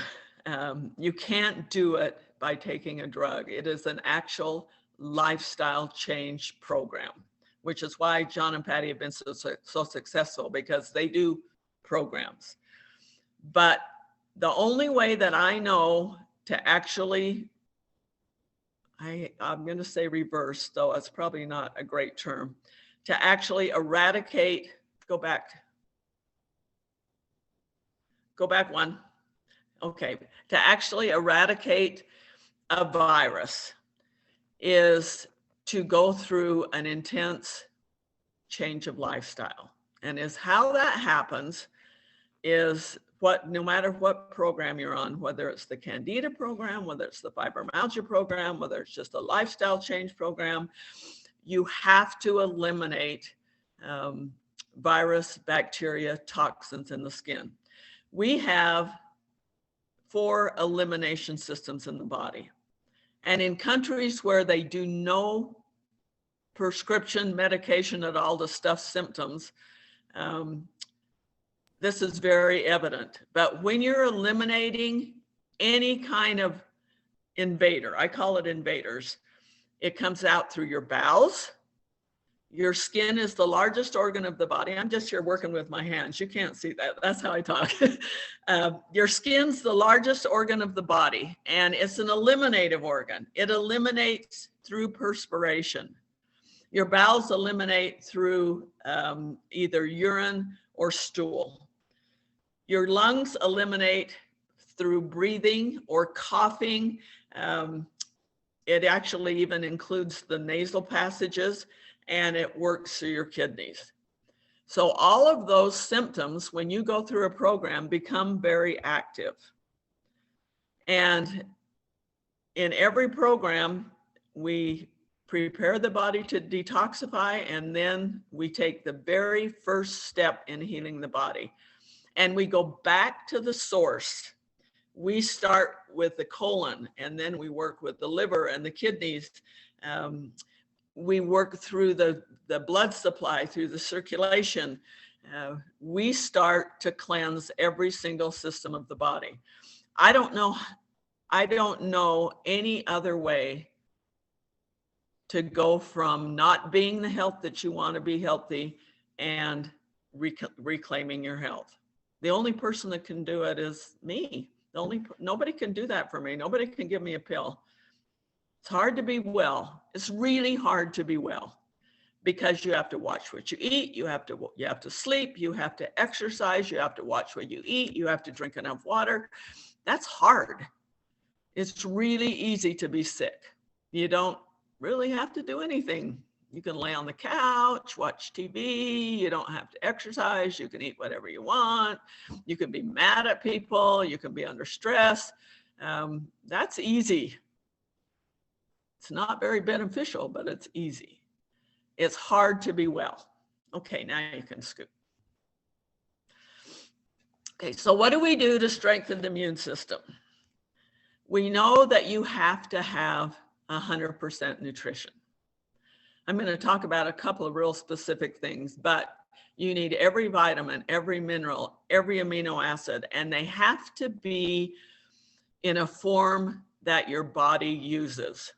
You can't do it by taking a drug. It is an actual lifestyle change program, which is why John and Patty have been so successful, because they do programs. But the only way that I know to actually, I'm going to say reverse, though it's probably not a great term, to actually eradicate, go back one. Okay, to actually eradicate a virus is to go through an intense change of lifestyle. And how that happens is no matter what program you're on, whether it's the Candida program, whether it's the fibromyalgia program, whether it's just a lifestyle change program, you have to eliminate virus, bacteria, toxins in the skin. We have 4 elimination systems in the body. And in countries where they do no prescription medication at all to stuff symptoms, this is very evident. But when you're eliminating any kind of invader, I call it invaders, it comes out through your bowels. Your skin is the largest organ of the body. I'm just here working with my hands. You can't see that. That's how I talk. Your skin's the largest organ of the body, and it's an eliminative organ. It eliminates through perspiration. Your bowels eliminate through either urine or stool. Your lungs eliminate through breathing or coughing. It actually even includes the nasal passages, and it works through your kidneys. So all of those symptoms, when you go through a program, become very active. And in every program, we prepare the body to detoxify, and then we take the very first step in healing the body. And we go back to the source. We start with the colon, and then we work with the liver and the kidneys. We work through the blood supply, through the circulation. We start to cleanse every single system of the body. I don't know any other way to go from not being the health that you want to be healthy and reclaiming your health. The only person that can do it is me. Nobody can do that for me. Nobody can give me a pill. It's hard to be well. It's really hard to be well because you have to watch what you eat. You have to sleep. You have to exercise. You have to watch what you eat. You have to drink enough water. That's hard. It's really easy to be sick. You don't really have to do anything. You can lay on the couch, watch TV. You don't have to exercise. You can eat whatever you want. You can be mad at people. You can be under stress. That's easy. It's not very beneficial, but it's easy. It's hard to be well. Okay, now you can scoop. Okay, so what do we do to strengthen the immune system? We know that you have to have 100% nutrition. I'm going to talk about a couple of real specific things, but you need every vitamin, every mineral, every amino acid, and they have to be in a form that your body uses.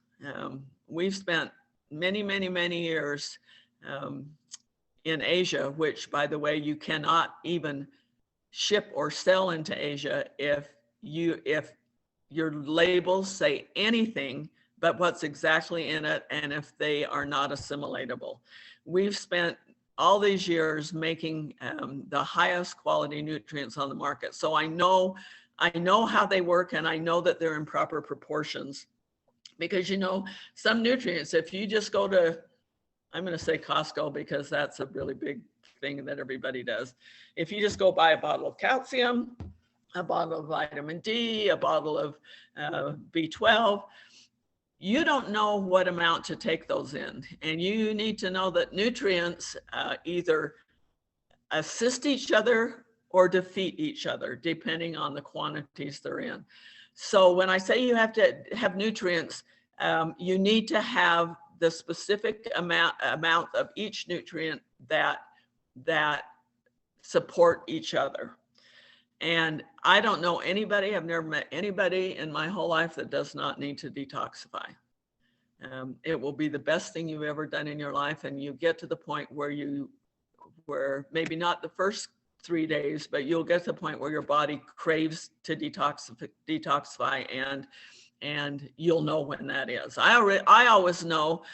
We've spent many, many, many years in Asia, which, by the way, you cannot even ship or sell into Asia if your labels say anything but what's exactly in it, and if they are not assimilatable. We've spent all these years making the highest quality nutrients on the market. So I know how they work, and I know that they're in proper proportions. Because, you know, some nutrients, if you just go to, I'm going to say Costco because that's a really big thing that everybody does. If you just go buy a bottle of calcium, a bottle of vitamin D, a bottle of B12, you don't know what amount to take those in. And you need to know that nutrients either assist each other or defeat each other, depending on the quantities they're in. So when I say you have to have nutrients, you need to have the specific amount of each nutrient that support each other. And I don't know anybody, I've never met anybody in my whole life that does not need to detoxify. It will be the best thing you've ever done in your life, and you get to the point where maybe not the first 3 days, but you'll get to the point where your body craves to detoxify, and you'll know when that is. I always know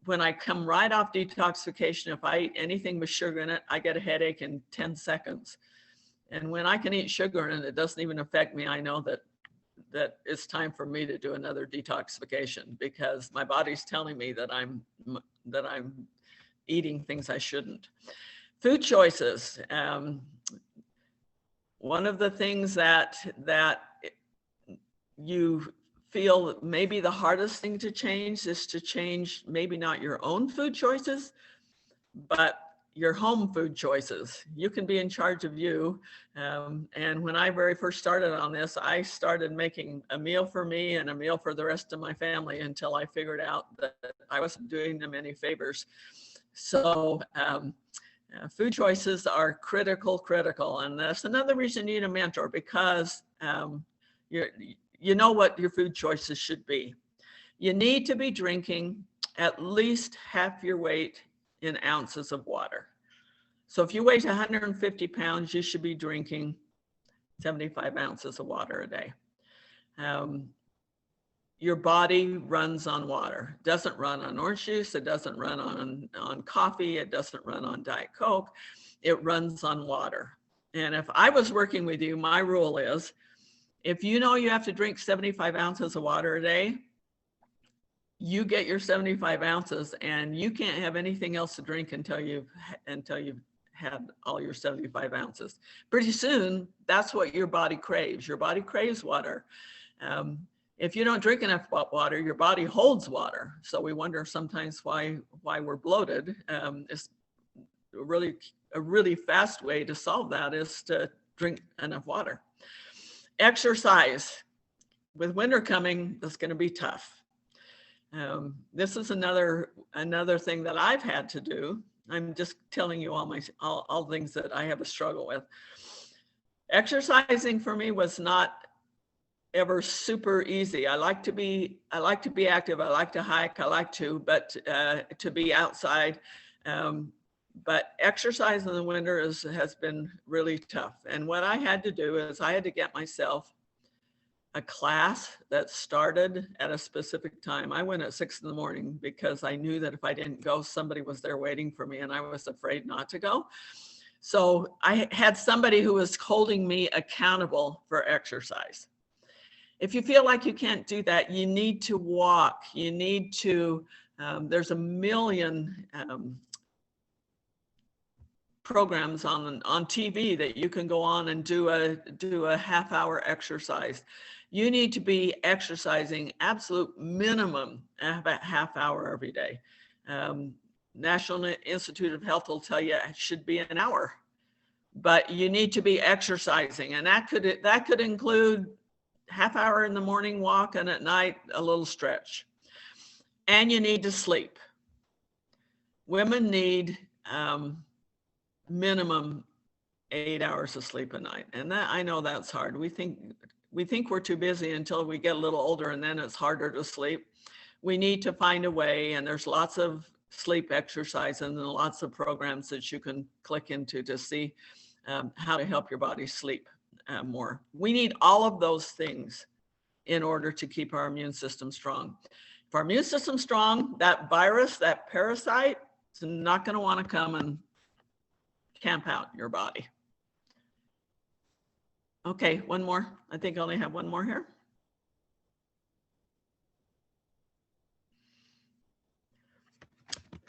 when I come right off detoxification, if I eat anything with sugar in it, I get a headache in 10 seconds. And when I can eat sugar and it doesn't even affect me, I know that it's time for me to do another detoxification, because my body's telling me that I'm eating things I shouldn't. Food choices. One of the things that you feel maybe the hardest thing to change is to change maybe not your own food choices, but your home food choices. You can be in charge of you. And when I very first started on this, I started making a meal for me and a meal for the rest of my family until I figured out that I wasn't doing them any favors. So food choices are critical. And that's another reason you need a mentor, because you know what your food choices should be. You need to be drinking at least half your weight in ounces of water. So if you weigh 150 pounds, you should be drinking 75 ounces of water a day. Your body runs on water. It doesn't run on orange juice. It doesn't run on coffee. It doesn't run on Diet Coke. It runs on water. And if I was working with you, my rule is, if you know you have to drink 75 ounces of water a day, you get your 75 ounces and you can't have anything else to drink until you've had all your 75 ounces. Pretty soon, that's what your body craves. Your body craves water. If you don't drink enough water, your body holds water. So we wonder sometimes why we're bloated. It's a really fast way to solve that is to drink enough water. Exercise. With winter coming, that's going to be tough. This is another thing that I've had to do. I'm just telling you all things that I have a struggle with. Exercising for me was not ever super easy. I like to be active. I like to hike. To be outside. But exercise in the winter has been really tough. And what I had to do is I had to get myself a class that started at a specific time. I went at 6 in the morning because I knew that if I didn't go, somebody was there waiting for me and I was afraid not to go. So I had somebody who was holding me accountable for exercise. If you feel like you can't do that, you need to walk. You need to, there's a million programs on TV that you can go on and do a half-hour exercise. You need to be exercising absolute minimum about half hour every day. National Institute of Health will tell you it should be an hour, but you need to be exercising, and that could include half hour in the morning walk and at night a little stretch. And you need to sleep. Women need minimum 8 hours of sleep a night, and that, I know that's hard. We think we're too busy until we get a little older, and then it's harder to sleep. We need to find a way, and there's lots of sleep exercise and lots of programs that you can click into to see how to help your body sleep more. We need all of those things in order to keep our immune system strong. If our immune system's strong, that virus, that parasite, is not going to want to come and camp out your body. Okay, one more. I think I only have one more here.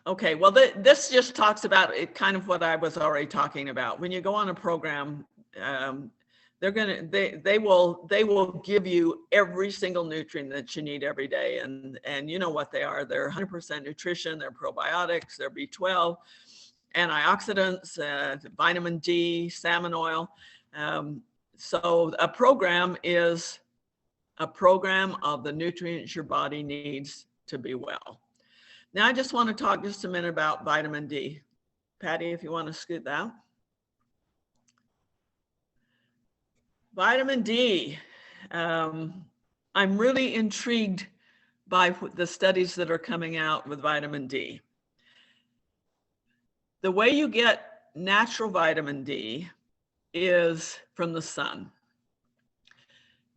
Okay, well, this just talks about kind of what I was already talking about. When you go on a program, they will give you every single nutrient that you need every day, and you know what they are. They're 100% nutrition. They're probiotics. They're B12, antioxidants, vitamin D, salmon oil. So a program is a program of the nutrients your body needs to be well. Now, I just want to talk just a minute about vitamin D. Patty, if you want to scoot that. Vitamin D. I'm really intrigued by the studies that are coming out with vitamin D. The way you get natural vitamin D is from the sun.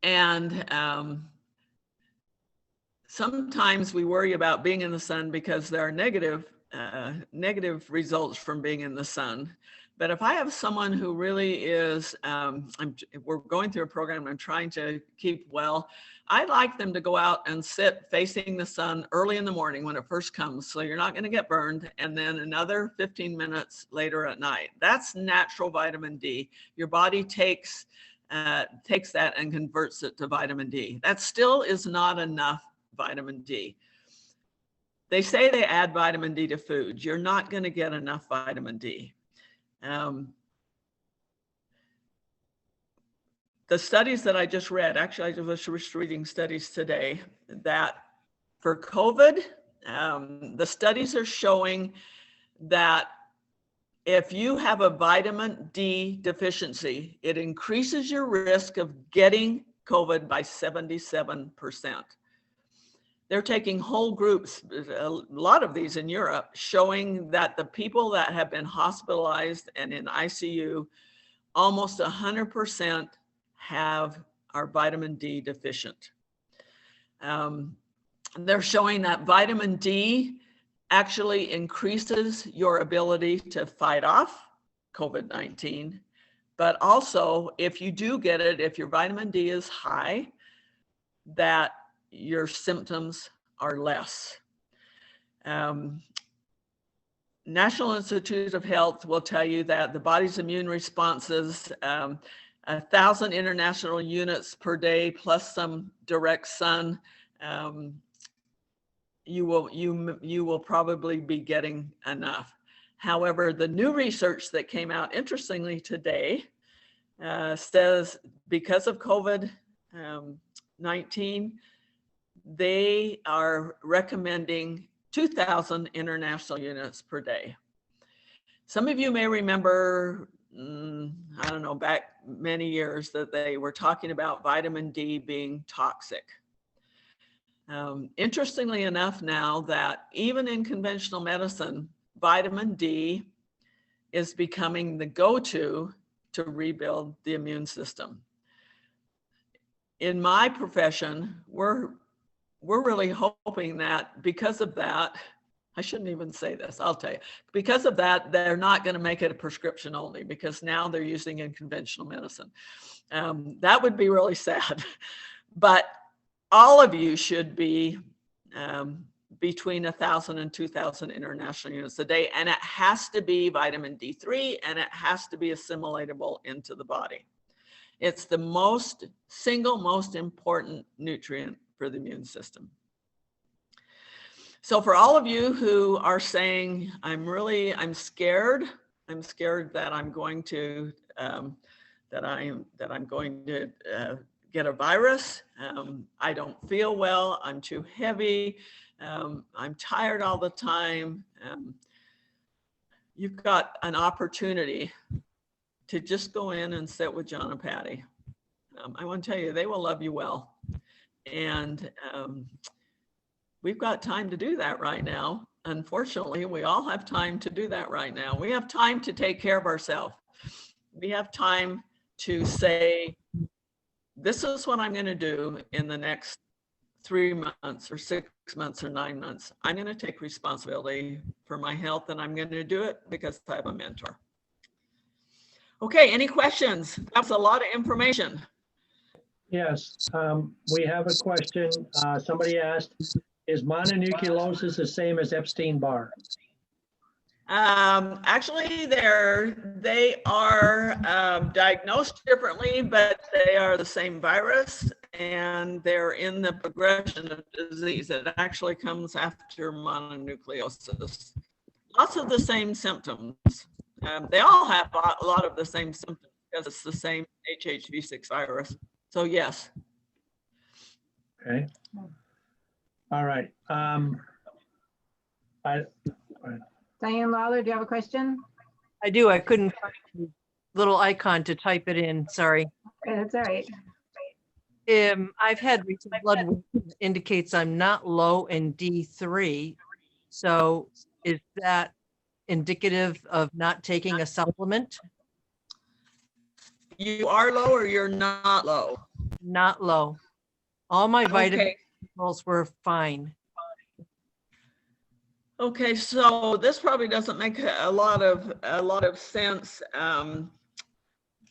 And sometimes we worry about being in the sun because there are negative results from being in the sun. But if I have someone who really is, we're going through a program, I'm trying to keep well, I like them to go out and sit facing the sun early in the morning when it first comes, so you're not going to get burned, and then another 15 minutes later at night. That's natural vitamin D. Your body takes that and converts it to vitamin D. That still is not enough vitamin D. they say they add vitamin D to foods. You're not going to get enough vitamin D. The studies that I just read, actually I was just reading studies today, that for COVID, the studies are showing that if you have a vitamin D deficiency, it increases your risk of getting COVID by 77%. They're taking whole groups, a lot of these in Europe, showing that the people that have been hospitalized and in ICU, almost 100% are vitamin D deficient. They're showing that vitamin D actually increases your ability to fight off COVID-19, but also if you do get it, if your vitamin D is high, that your symptoms are less. National Institute of Health will tell you that the body's immune responses, 1,000 international units per day plus some direct sun, you will probably be getting enough. However, the new research that came out interestingly today says because of COVID-19, they are recommending 2,000 international units per day. Some of you may remember, I don't know, back many years that they were talking about vitamin D being toxic. Interestingly enough now that even in conventional medicine, vitamin D is becoming the go-to to rebuild the immune system. In my profession, we're really hoping that because of that, I shouldn't even say this, I'll tell you. Because of that, they're not going to make it a prescription only because now they're using it in conventional medicine. That would be really sad. But all of you should be between 1,000 and 2,000 international units a day. And it has to be vitamin D3 and it has to be assimilatable into the body. It's the single most important nutrient for the immune system. So for all of you who are saying, I'm scared that I'm going to, get a virus. I don't feel well. I'm too heavy. I'm tired all the time. You've got an opportunity to just go in and sit with John and Patty. I want to tell you, they will love you well. And we've got time to do that right now. Unfortunately, we all have time to do that right now. We have time to take care of ourselves. We have time to say, this is what I'm going to do in the next 3 months or 6 months or 9 months. I'm going to take responsibility for my health and I'm going to do it because I have a mentor. Okay, any questions? That's a lot of information. Yes, we have a question. Somebody asked, is mononucleosis the same as Epstein-Barr? Actually, they are diagnosed differently, but they are the same virus and they're in the progression of disease. It actually comes after mononucleosis. Lots of the same symptoms. They all have a lot of the same symptoms because it's the same HHV6 virus. So yes. Okay. All right. Diane Lawler, do you have a question? I do. I couldn't find the little icon to type it in. Sorry. Okay, that's all right. I've had recent blood work that indicates I'm not low in D3. So is that indicative of not taking a supplement? You are low or you're not low? Not low. All my vitamin Okay. levels were fine. Okay, so this probably doesn't make a lot of sense to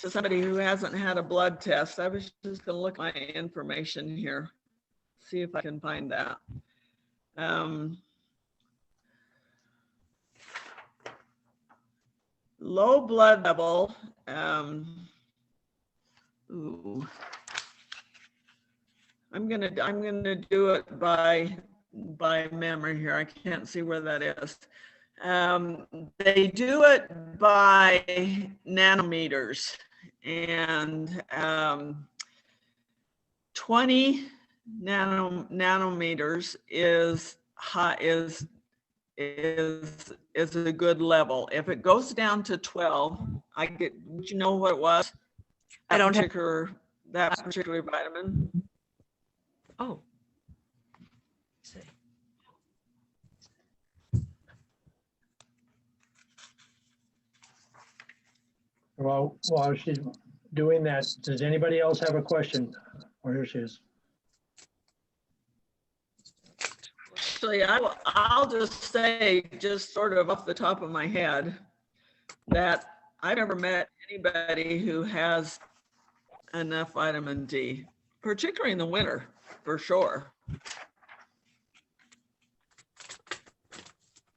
somebody who hasn't had a blood test. I was just going to look at my information here, see if I can find that. Low blood level. Ooh. I'm gonna do it by by memory here. I can't see where that is. They do it by nanometers, and 20 nanometers is high, is a good level. If it goes down to 12, would you know what it was? I don't have. That particular vitamin. Oh. Well, while she's doing that, does anybody else have a question? Oh, here she is. Actually, I'll just say, just sort of off the top of my head, that I've never met anybody who has enough vitamin D, particularly in the winter, for sure.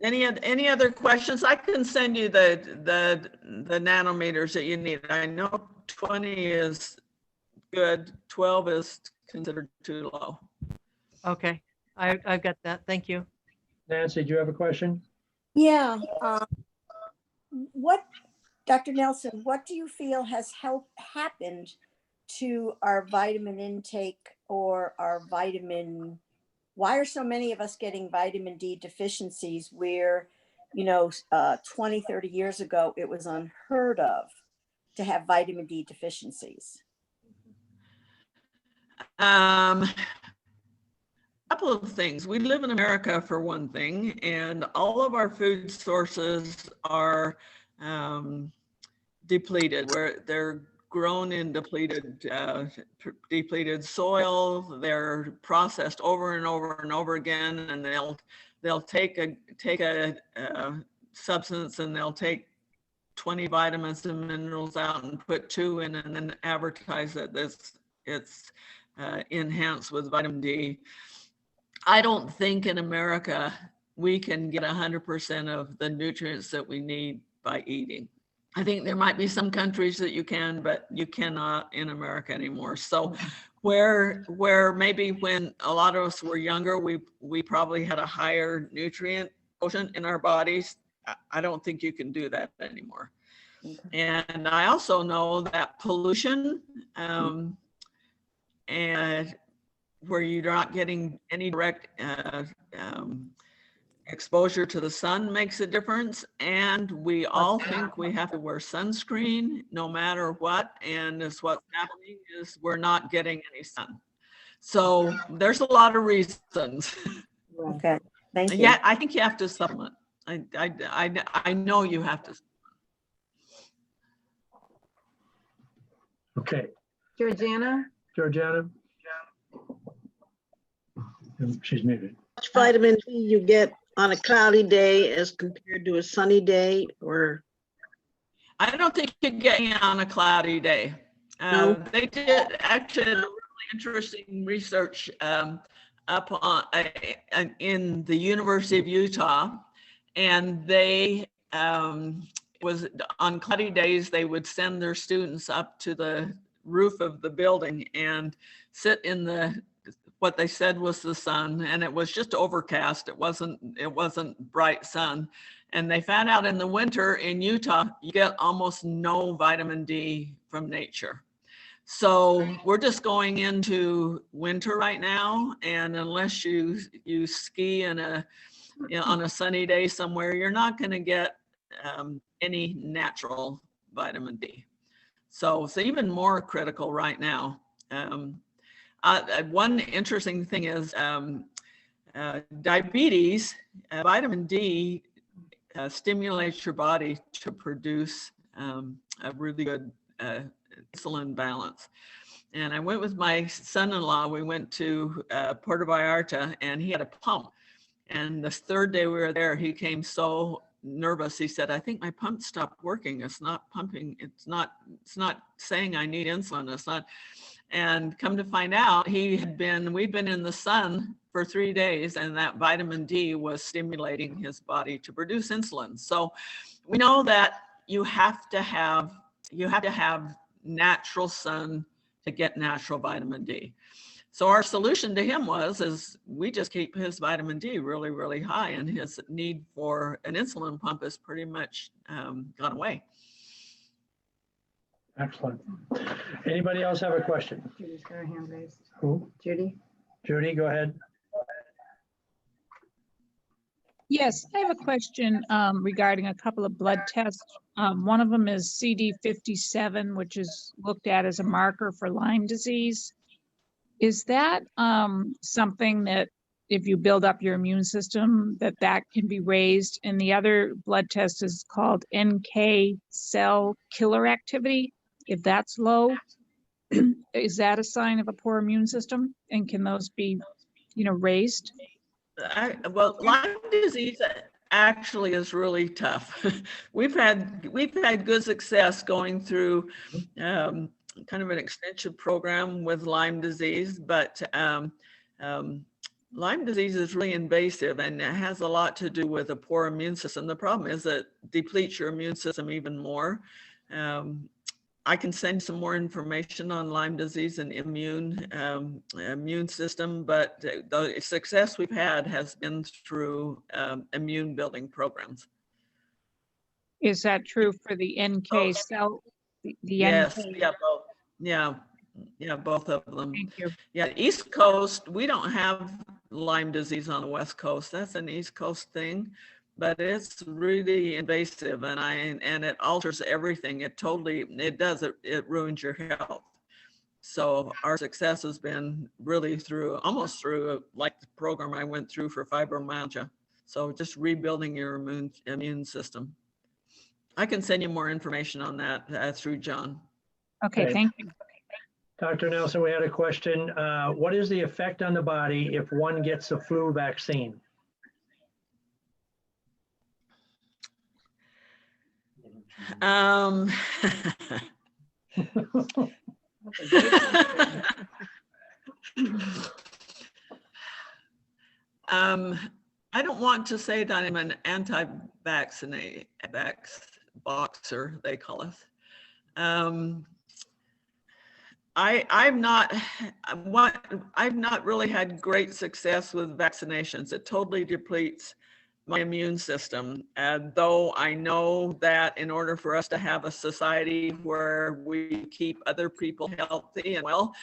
Any other questions? I can send you the nanometers that you need. I know 20 is good, 12 is considered too low. Okay, I've got that. Thank you. Nancy, do you have a question? Yeah. Dr. Nelson, what do you feel has happened to our vitamin intake or our vitamin? Why are so many of us getting vitamin D deficiencies where, 20, 30 years ago, it was unheard of to have vitamin D deficiencies? Couple of things. We live in America, for one thing, and all of our food sources are depleted, where they're grown in depleted soil. They're processed over and over and over again, and they'll take a substance and they'll take 20 vitamins and minerals out and put 2 in, and then advertise that it's enhanced with vitamin D. I don't think in America we can get 100% of the nutrients that we need by eating. I think there might be some countries that you can, but you cannot in America anymore. So where maybe when a lot of us were younger, we probably had a higher nutrient quotient in our bodies. I don't think you can do that anymore. And I also know that pollution and where you're not getting any direct exposure to the sun makes a difference. And we all think we have to wear sunscreen no matter what. And what's happening is we're not getting any sun. So there's a lot of reasons. Okay, thank you. Yeah, I think you have to supplement. I know you have to. Okay. Georgiana? She's muted. How much vitamin D you get on a cloudy day as compared to a sunny day, or? I don't think you get it on a cloudy day. No? They did actually really interesting research up on in the University of Utah, and they was on cloudy days they would send their students up to the roof of the building and sit in the what they said was the sun, and it was just overcast. It wasn't bright sun. And they found out in the winter in Utah, you get almost no vitamin D from nature. So we're just going into winter right now. And unless you ski on a sunny day somewhere, you're not going to get any natural vitamin D. So it's even more critical right now. One interesting thing is diabetes. Vitamin D stimulates your body to produce a really good insulin balance. And I went with my son-in-law. We went to Puerto Vallarta, and he had a pump. And the third day we were there, he came so nervous. He said, "I think my pump stopped working. It's not pumping. It's not saying I need insulin. It's not." And come to find out, we'd been in the sun for 3 days, and that vitamin D was stimulating his body to produce insulin. So we know that you have to have natural sun to get natural vitamin D. So our solution to him is we just keep his vitamin D really, really high, and his need for an insulin pump is pretty much gone away. Excellent. Anybody else have a question? Judy's got her hand raised. Who? Judy? Judy, go ahead. Yes, I have a question regarding a couple of blood tests. One of them is CD57, which is looked at as a marker for Lyme disease. Is that something that if you build up your immune system, that can be raised? And the other blood test is called NK cell killer activity. If that's low, is that a sign of a poor immune system? And can those be, raised? Well, Lyme disease actually is really tough. We've had good success going through kind of an extension program with Lyme disease, but Lyme disease is really invasive, and it has a lot to do with a poor immune system. The problem is it depletes your immune system even more. I can send some more information on Lyme disease and immune system, but the success we've had has been through immune building programs. Is that true for the NK cell? Yes, NK? yeah, both. Yeah, both of them. Thank you. Yeah, East Coast, we don't have Lyme disease on the West Coast. That's an East Coast thing, but it's really invasive, and it alters everything. It ruins your health. So our success has been really almost through like the program I went through for fibromyalgia. So just rebuilding your immune system. I can send you more information on that through John. Okay, thank you. Dr. Nelson, we had a question. What is the effect on the body if one gets the flu vaccine? I don't want to say that I'm an anti-vaccinate boxer, they call us. I've not really had great success with vaccinations. It totally depletes my immune system. And though I know that in order for us to have a society where we keep other people healthy and well,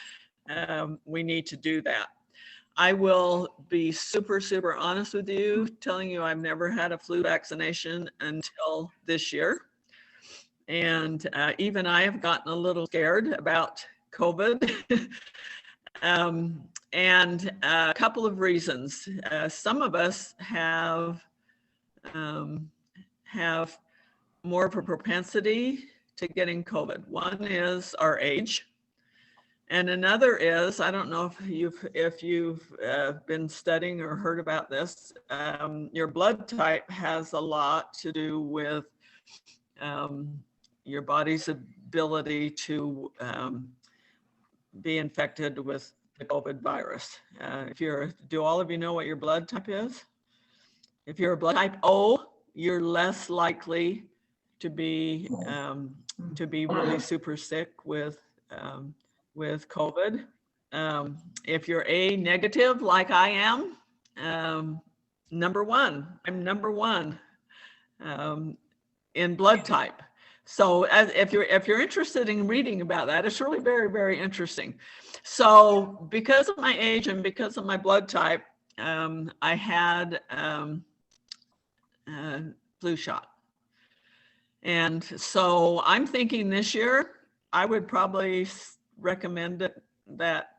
we need to do that. I will be super, super honest with you, telling you I've never had a flu vaccination until this year. And even I have gotten a little scared about COVID. And a couple of reasons. Some of us have more of a propensity to getting COVID. One is our age. And another is, I don't know if you've been studying or heard about this, your blood type has a lot to do with your body's ability to be infected with the COVID virus. Do all of you know what your blood type is? If you're a blood type O, you're less likely to be really super sick with COVID. If you're A negative, like I am, I'm number one in blood type. So if you're interested in reading about that, it's really very, very interesting. So because of my age and because of my blood type, I had flu shot. And so I'm thinking this year, I would probably recommend that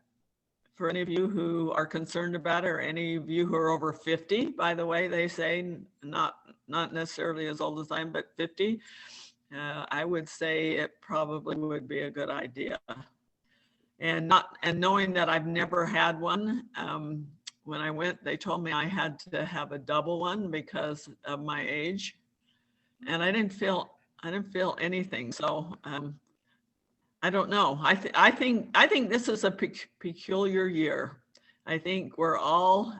for any of you who are concerned about it, or any of you who are over 50, by the way, they say, not necessarily as old as I am, but 50, I would say it probably would be a good idea. And knowing that I've never had one, when I went, they told me I had to have a double one because of my age, and I didn't feel anything. So I don't know. I think this is a peculiar year. I think we're all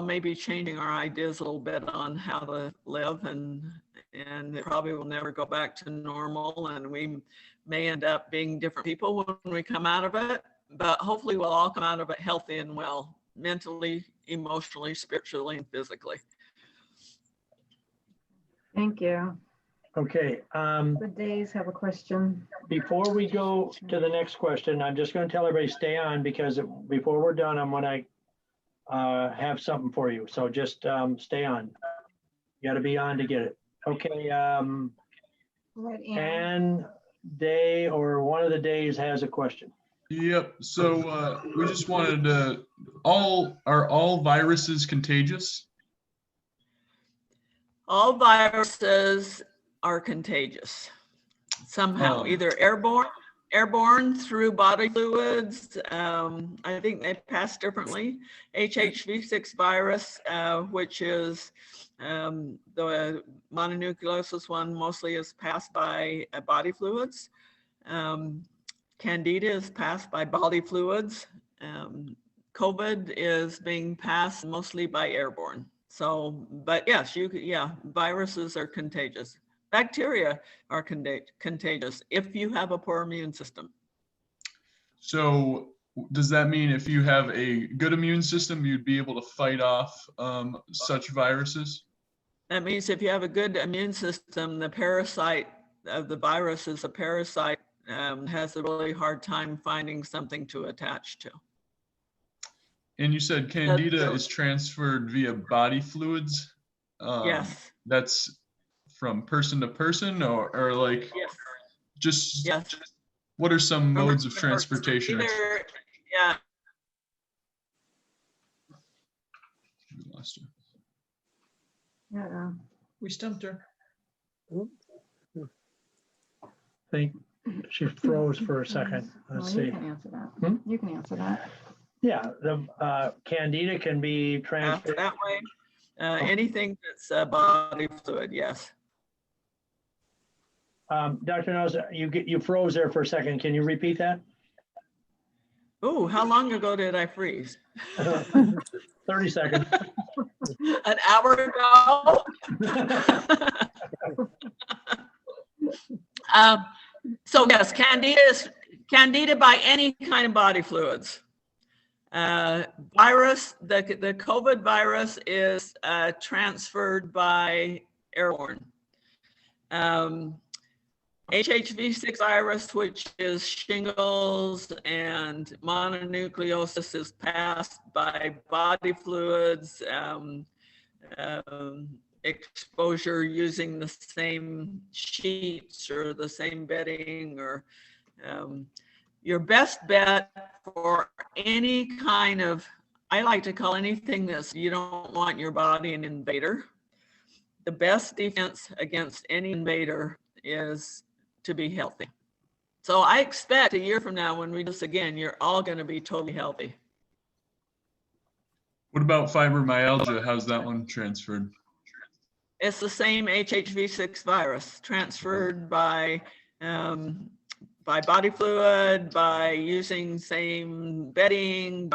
maybe changing our ideas a little bit on how to live, and it probably will never go back to normal, and we may end up being different people when we come out of it. but hopefully we'll all come out of it healthy and well, mentally, emotionally, spiritually, and physically. Thank you. Okay, Good days, have a question. before we go to the next question, I'm just gonna tell everybody stay on because before we're done, I'm gonna have something for you. So just stay on. You gotta be on to get it. Okay, and Day or one of the days has a question. Yep. So we just wanted to, are all viruses contagious? All viruses are contagious somehow, Oh. either airborne through body fluids. I think they pass differently. HHV6 virus, which is the mononucleosis one, mostly is passed by body fluids. Candida is passed by body fluids. COVID is being passed mostly by airborne. So, but yes, viruses are contagious. Bacteria are contagious if you have a poor immune system. So does that mean if you have a good immune system, you'd be able to fight off such viruses? That means if you have a good immune system, the parasite of the virus is a parasite, has a really hard time finding something to attach to. And you said Candida is transferred via body fluids? Yes. That's from person to person or like, yes. Just, yes. What are some From modes of person to person. transportation? Yeah. We lost her. Yeah. We stumped her. I think she froze for a second. Let's Well, see. you can answer that. You can answer that. Yeah, the Candida can be transferred. That way. Anything that's body fluid, yes. Dr. Nose, you froze there for a second. Can you repeat that? Oh, how long ago did I freeze? 30 seconds. An hour ago? So yes, Candida by any kind of body fluids. Virus, the COVID virus is transferred by airborne. HHV6 virus, which is shingles and mononucleosis, is passed by body fluids, exposure using the same sheets or the same bedding, or your best bet for any kind of, I like to call anything this, you don't want your body an invader. The best defense against any invader is to be healthy. So I expect a year from now when we do this again, you're all going to be totally healthy. What about fibromyalgia? How's that one transferred? It's the same HHV6 virus transferred by body fluid, by using same bedding,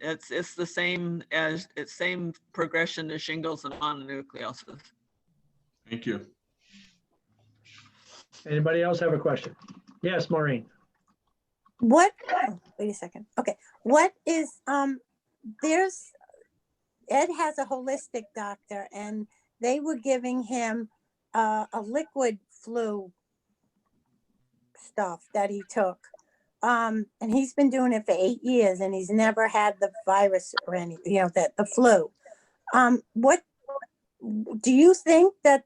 it's the same progression as shingles and mononucleosis. Thank you. Anybody else have a question? Yes, Maureen. Wait a second. Okay. What is, Ed has a holistic doctor and they were giving him a liquid flu stuff that he took. And he's been doing it for 8 years and he's never had the virus or any, the flu. What do you think that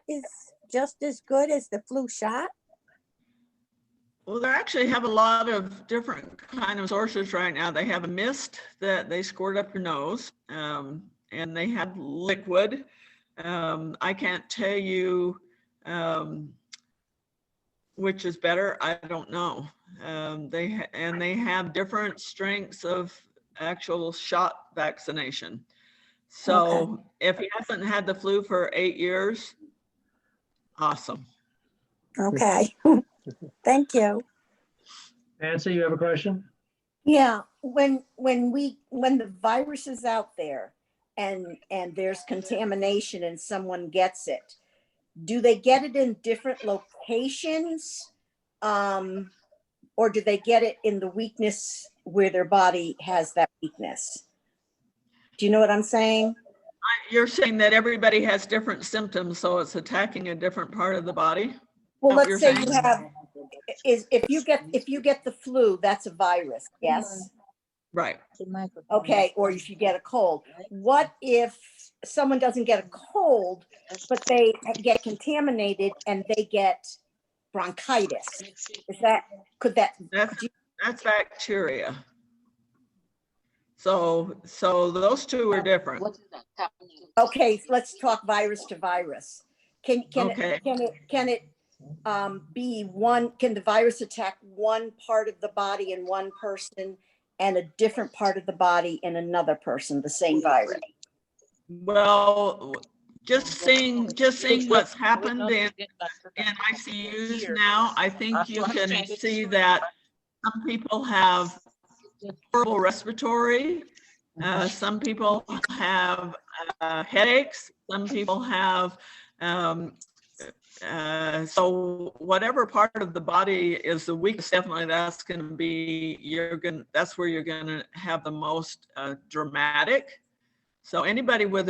is just as good as the flu shot? Well, they actually have a lot of different kind of sources right now. They have a mist that they squirt up your nose, and they have liquid. I can't tell you which is better. I don't know. They have different strengths of actual shot vaccination. So if he hasn't had the flu for 8 years, awesome. Okay. Thank you. Nancy, you have a question? Yeah, when the virus is out there and there's contamination and someone gets it, do they get it in different locations? Or do they get it in the weakness where their body has that weakness? Do you know what I'm saying? You're saying that everybody has different symptoms, so it's attacking a different part of the body? Well, What let's you're say saying? you have, if you get the flu, that's a virus, yes? Right. Okay, or if you get a cold. What if someone doesn't get a cold, but they get contaminated and they get bronchitis? That's bacteria. So those two are different. Okay, let's talk virus to virus. Can Okay. it be one, can the virus attack one part of the body in one person and a different part of the body in another person, the same virus? Well, just seeing what's happened in ICUs now, I think you can see that some people have horrible respiratory, some people have headaches, some people have, so whatever part of the body is the weakest, definitely that's going to be, that's where you're going to have the most dramatic. So anybody with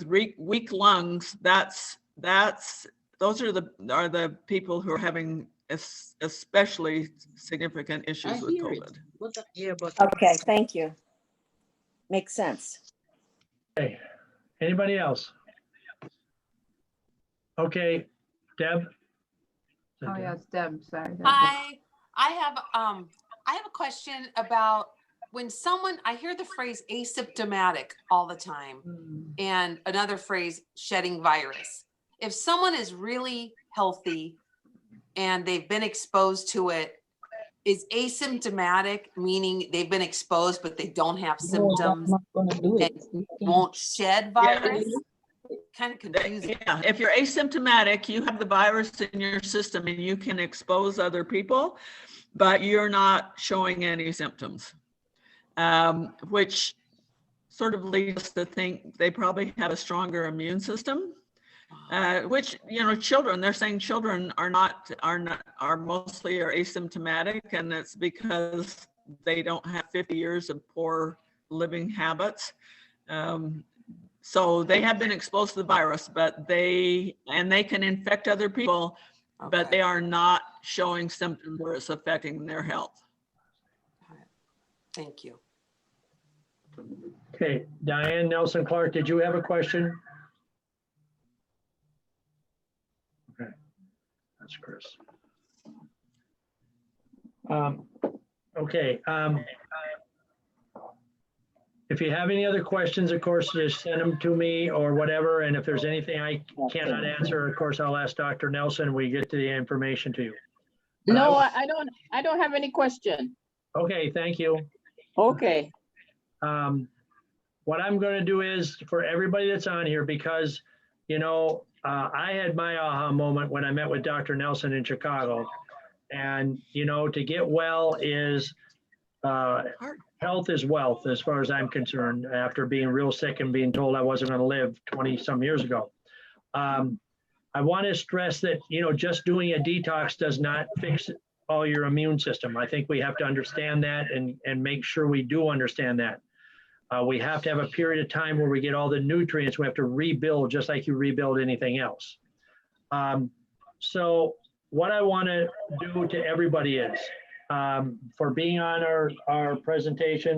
weak lungs, those are the people who are having especially significant issues with COVID. Okay, thank you. Makes sense. Okay, anybody else? Okay, Deb? Oh, yes, Deb, sorry. Deb. Hi, I have a question about when someone, I hear the phrase asymptomatic all the time, and another phrase, shedding virus. If someone is really healthy and they've been exposed to it, is asymptomatic meaning they've been exposed but they don't have symptoms and won't shed virus? Kind of confusing. Yeah, if you're asymptomatic, you have the virus in your system and you can expose other people, but you're not showing any symptoms, which sort of leads us to think they probably have a stronger immune system, which, children, they're saying children are mostly asymptomatic, and it's because they don't have 50 years of poor living habits. So they have been exposed to the virus, but they can infect other people, but they are not showing symptoms where it's affecting their health. Thank you. Okay, Diane Nelson Clark, did you have a question? Okay, that's Chris. Okay. If you have any other questions, of course, just send them to me or whatever. And if there's anything I cannot answer, of course, I'll ask Dr. Nelson. We get to the information to you. But No, I don't have any question. Okay, thank you. Okay. What I'm going to do is for everybody that's on here, because, I had my aha moment when I met with Dr. Nelson in Chicago. And, to get well is, health is wealth, as far as I'm concerned, after being real sick and being told I wasn't going to live 20 some years ago. I want to stress that, just doing a detox does not fix all your immune system. I think we have to understand that and make sure we do understand that. We have to have a period of time where we get all the nutrients. We have to rebuild just like you rebuild anything else. So what I want to do to everybody is, for being on our presentation,